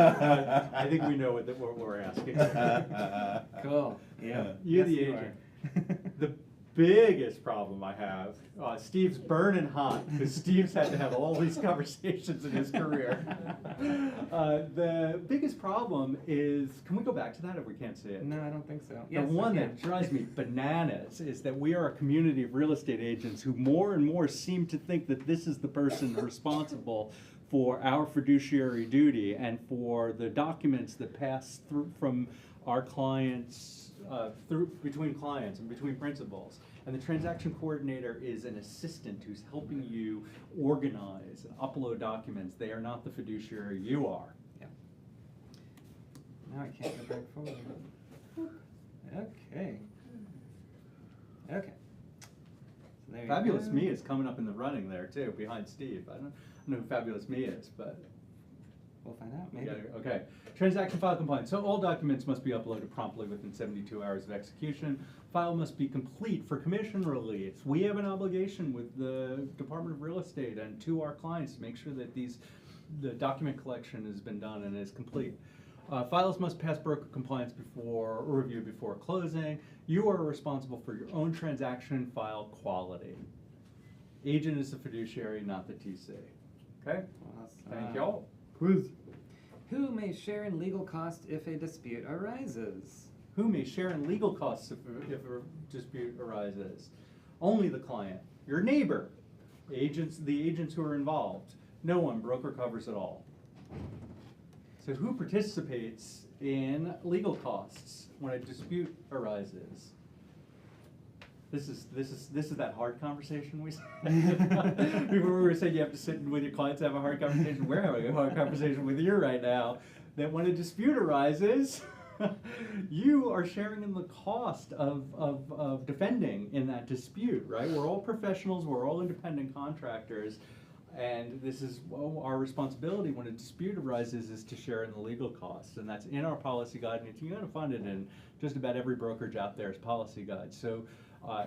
I think we know what we're asking. Cool. Yeah. You, Yes, the you agent. The biggest problem I have, Steve's burning hot because Steve's had to have all these conversations in his career. The biggest problem is, can we go back to that if we can't see it? No, I don't think so. The Yes, one okay. that drives me bananas is that we are a community of real estate agents who more and more seem to think that this is the person responsible for our fiduciary duty and for the documents that pass through from our clients, between clients and between principals. And the transaction coordinator is an assistant who's helping you organize and upload documents. They are not the fiduciary, you are. Yeah. Now I can't go back forward. Okay. Okay. So there you Fabulous go. Me is coming up in the running there too, behind Steve. I don't know who Fabulous Me is, but we'll find out, maybe. yeah, okay. Transaction file compliance. So all documents must be uploaded promptly within 72 hours of execution. File must be complete for commission release. We have an obligation with the Department of Real Estate and to our clients to make sure that the document collection has been done and is complete. Files must pass broker compliance before review before closing. You are responsible for your own transaction file quality. Agent is the fiduciary, not the TC. Okay? Thank y'all. Quiz. Who may share in legal costs if a dispute arises? Who may share in legal costs if a dispute arises? Only the client, your neighbor, the agents who are involved. No one. Broker covers it all. So who participates in legal costs when a dispute arises? This is that hard conversation we said. We were saying you have to sit with your clients and have a hard conversation. We're having a hard conversation with you right now. That when a dispute arises, you are sharing in the cost of defending in that dispute, right? We're all professionals. We're all independent contractors. And this is our responsibility when a dispute arises is to share in the legal costs. And that's in our policy guide. And you're going to find it in just about every brokerage out there's policy guide. So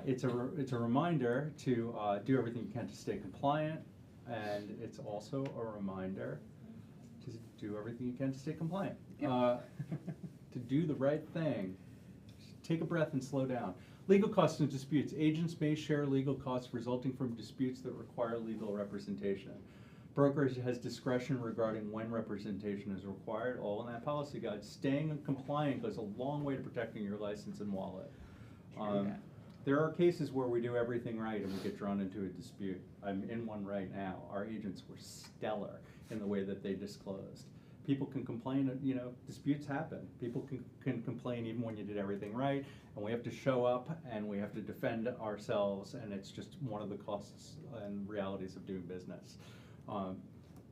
it's a reminder to do everything you can to stay compliant. And it's also a reminder to do everything you can to stay compliant. Yep. To do the right thing. take a breath and slow down. Legal costs and disputes. Agents may share legal costs resulting from disputes that require legal representation. Brokerage has discretion regarding when representation is required, all in that policy guide. Staying compliant goes a long way to protecting your license and wallet. There are cases where we do everything right and we get drawn into a dispute. I'm in one right now. Our agents were stellar in the way that they disclosed. People can complain, you know, disputes happen. People can complain even when you did everything right, and we have to show up and we have to defend ourselves, and it's just one of the costs and realities of doing business.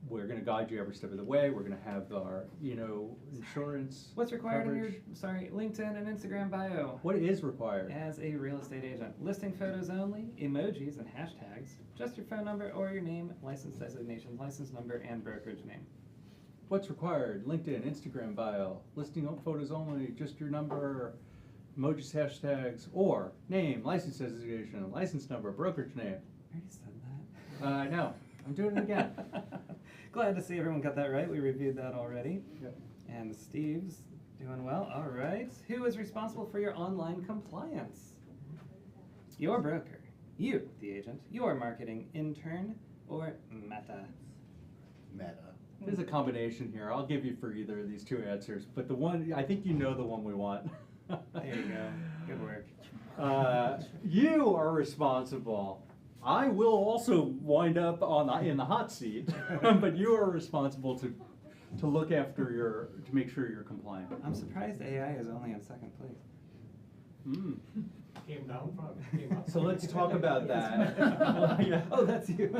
We're gonna guide you every step of the way. We're gonna have our, you know, insurance. What's required in your, coverage. LinkedIn and Instagram bio? What is required? As a real estate agent. Listing photos only, emojis and hashtags, just your phone number or your name, license designation, license number, and brokerage name. What's required? LinkedIn, Instagram bio, listing photos only, just your number, emojis, hashtags, or name, license designation, license number, brokerage name. I already said that. I know. I'm doing it again. Glad to see everyone got that right. We reviewed that already. Yep. And Steve's doing well. All right. Who is responsible for your online compliance? Your broker, you, the agent, your marketing intern, or Meta? Meta. There's a combination here. I'll give you for either of these two answers, but the one, I think you know the one we want. There you go. Good work. You are responsible. I will also wind up in the hot seat, but you are responsible to look after to make sure you're compliant. I'm surprised AI is only in second place. Came down from, came up. So let's talk about that. Yeah. Oh, that's you.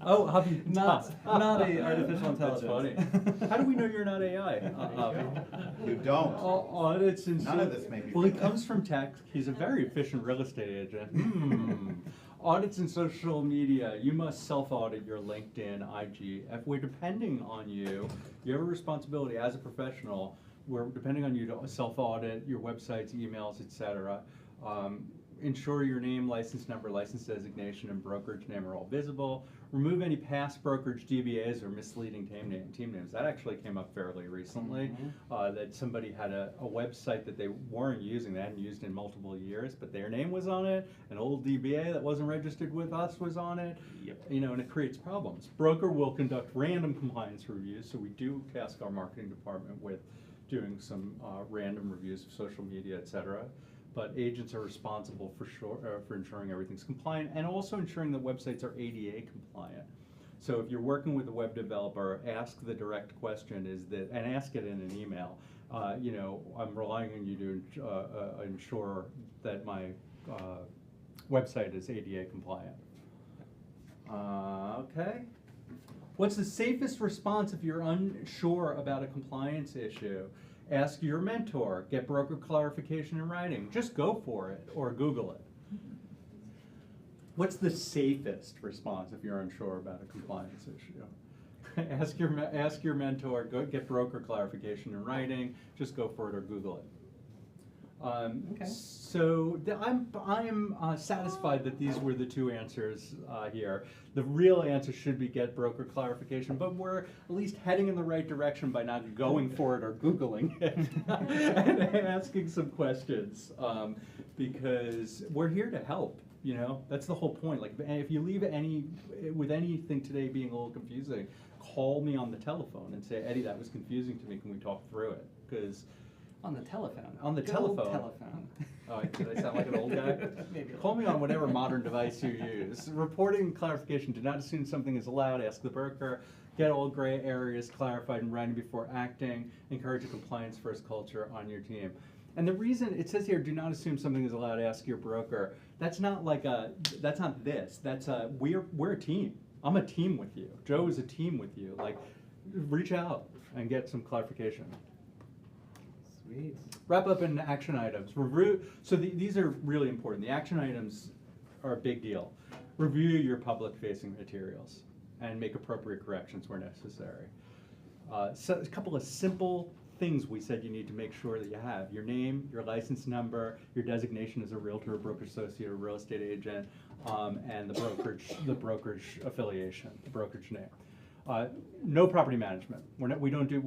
Oh, Hubby. Not a artificial That's intelligence. funny. How do we know you're not AI? You don't. Audits and None of this may be Well, he real. comes from tech. He's a very efficient real estate agent. Audits and social media. You must self-audit your LinkedIn, IG. If we're depending on you, you have a responsibility as a professional. We're depending on you to self-audit your websites, emails, etc. Ensure your name, license number, license designation, and brokerage name are all visible. Remove any past brokerage DBAs or misleading team names. That actually came up fairly recently, that somebody had a website that they weren't using, they hadn't used in multiple years, but their name was on it, an old DBA that wasn't registered with us was on it, you know, and it creates problems. Broker will conduct random compliance reviews, so we do task our marketing department with doing some random reviews of social media, etc. But agents are responsible for ensuring everything's compliant and also ensuring that websites are ADA compliant. So if you're working with a web developer, ask the direct question, and ask it in an email. You know, I'm relying on you to ensure that my website is ADA compliant. Okay. What's the safest response if you're unsure about a compliance issue? Ask your mentor, get broker clarification in writing. Just go for it or Google it. What's the safest response if you're unsure about a compliance issue? Ask your mentor, go get broker clarification in writing. Just go for it or Google it. So I'm satisfied that these were the two answers here. The real answer should be get broker clarification, but we're at least heading in the right direction by not going for it or Googling it and asking some questions, because we're here to help. You know, that's the whole point. Like, if you leave with anything today being a little confusing, call me on the telephone and say, Eddie, that was confusing to me. Can we talk through it? Because on the telephone. On the Good old telephone. telephone. Oh, did I sound like an old guy? Maybe. Call me on whatever modern device you use. Reporting and clarification. Do not assume something is allowed. Ask the broker. Get all gray areas clarified in writing before acting. Encourage a compliance-first culture on your team. And the reason it says here, do not assume something is allowed. Ask your broker. That's not like that's not this. That's we're a team. I'm a team with you. Joe is a team with you. Like, reach out and get some clarification. Sweet. Wrap up in action items. Review. So these are really important. The action items are a big deal. Review your public-facing materials and make appropriate corrections where necessary. So a couple of simple things we said you need to make sure that you have: your name, your license number, your designation as a realtor, a broker associate, or real estate agent, and the brokerage affiliation, the brokerage name. No property management. We're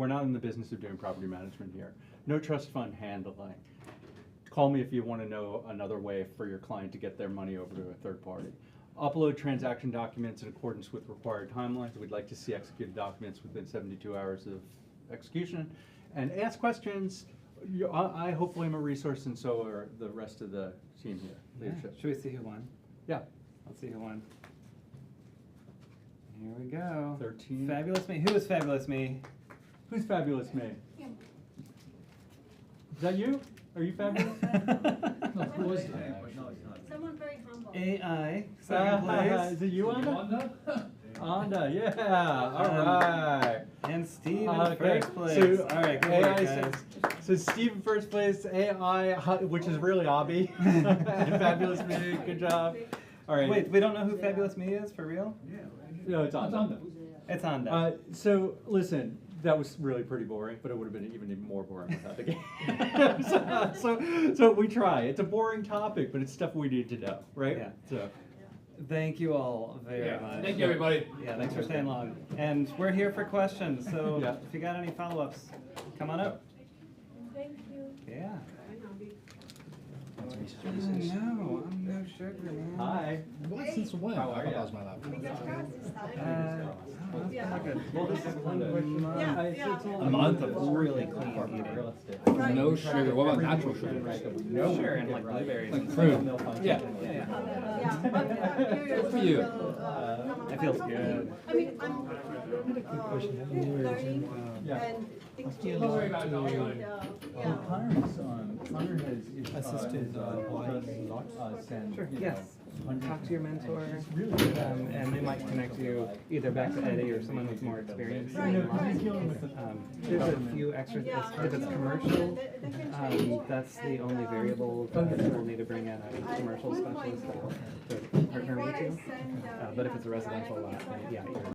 not in the business of doing property management here. no trust fund handling. Call me if you want to know another way for your client to get their money over to a third party. Upload transaction documents in accordance with required timelines. We'd like to see executed documents within 72 hours of execution. And ask questions. I hopefully am a resource, and so are the rest of the team here, leadership. Should we see who won? Yeah. Let's see who won. Here we go. 13. Fabulous Me. Who is Fabulous Me? Who's Fabulous Me? Is that you? Are you fabulous? No, who is that? Someone very humble. AI, second place. Is it you, Anda? Anda, yeah. All right. And Steve in Okay, first place. so All right, good AI work, guys. So Steve in first place, AI, which is really Abby. And Fabulous Me, good job. All right. Wait, we don't know who Fabulous Me is, for real? No, it's Anda. It's Anda. So listen, that was really pretty boring, but it would have been even more boring without the game. so we try. It's a boring topic, but it's stuff we need to know, right? Yeah. So. Thank you all very much. Thank you, everybody. Yeah, thanks for staying long. And we're here for questions, so Yeah. if you got any follow-ups, come on up. Thank you. Yeah. No, I'm no sugar, man. Hi. What, since when? How I are thought ya? that was my laptop. Fingers crossed this time. That's Yeah. not good. Well, this is Yeah. A month of really clean eating. No sugar. What about natural sugar? No sugar and like blueberries. Like fruit. Yeah. Yeah. Yeah, I'm curious. Good for you. It feels good. I mean, I'm learning and things change. Don't worry about it. Yeah. Connor has assisted send, Sure, you yes. know, Talk to your mentor, really and they might connect you either back to Eddie or someone with more experience. Right, right. There's a few extra, if it's commercial, that's the only variable that we'll need to bring in a commercial specialist to partner with you. But if it's a residential lot, then yeah, you're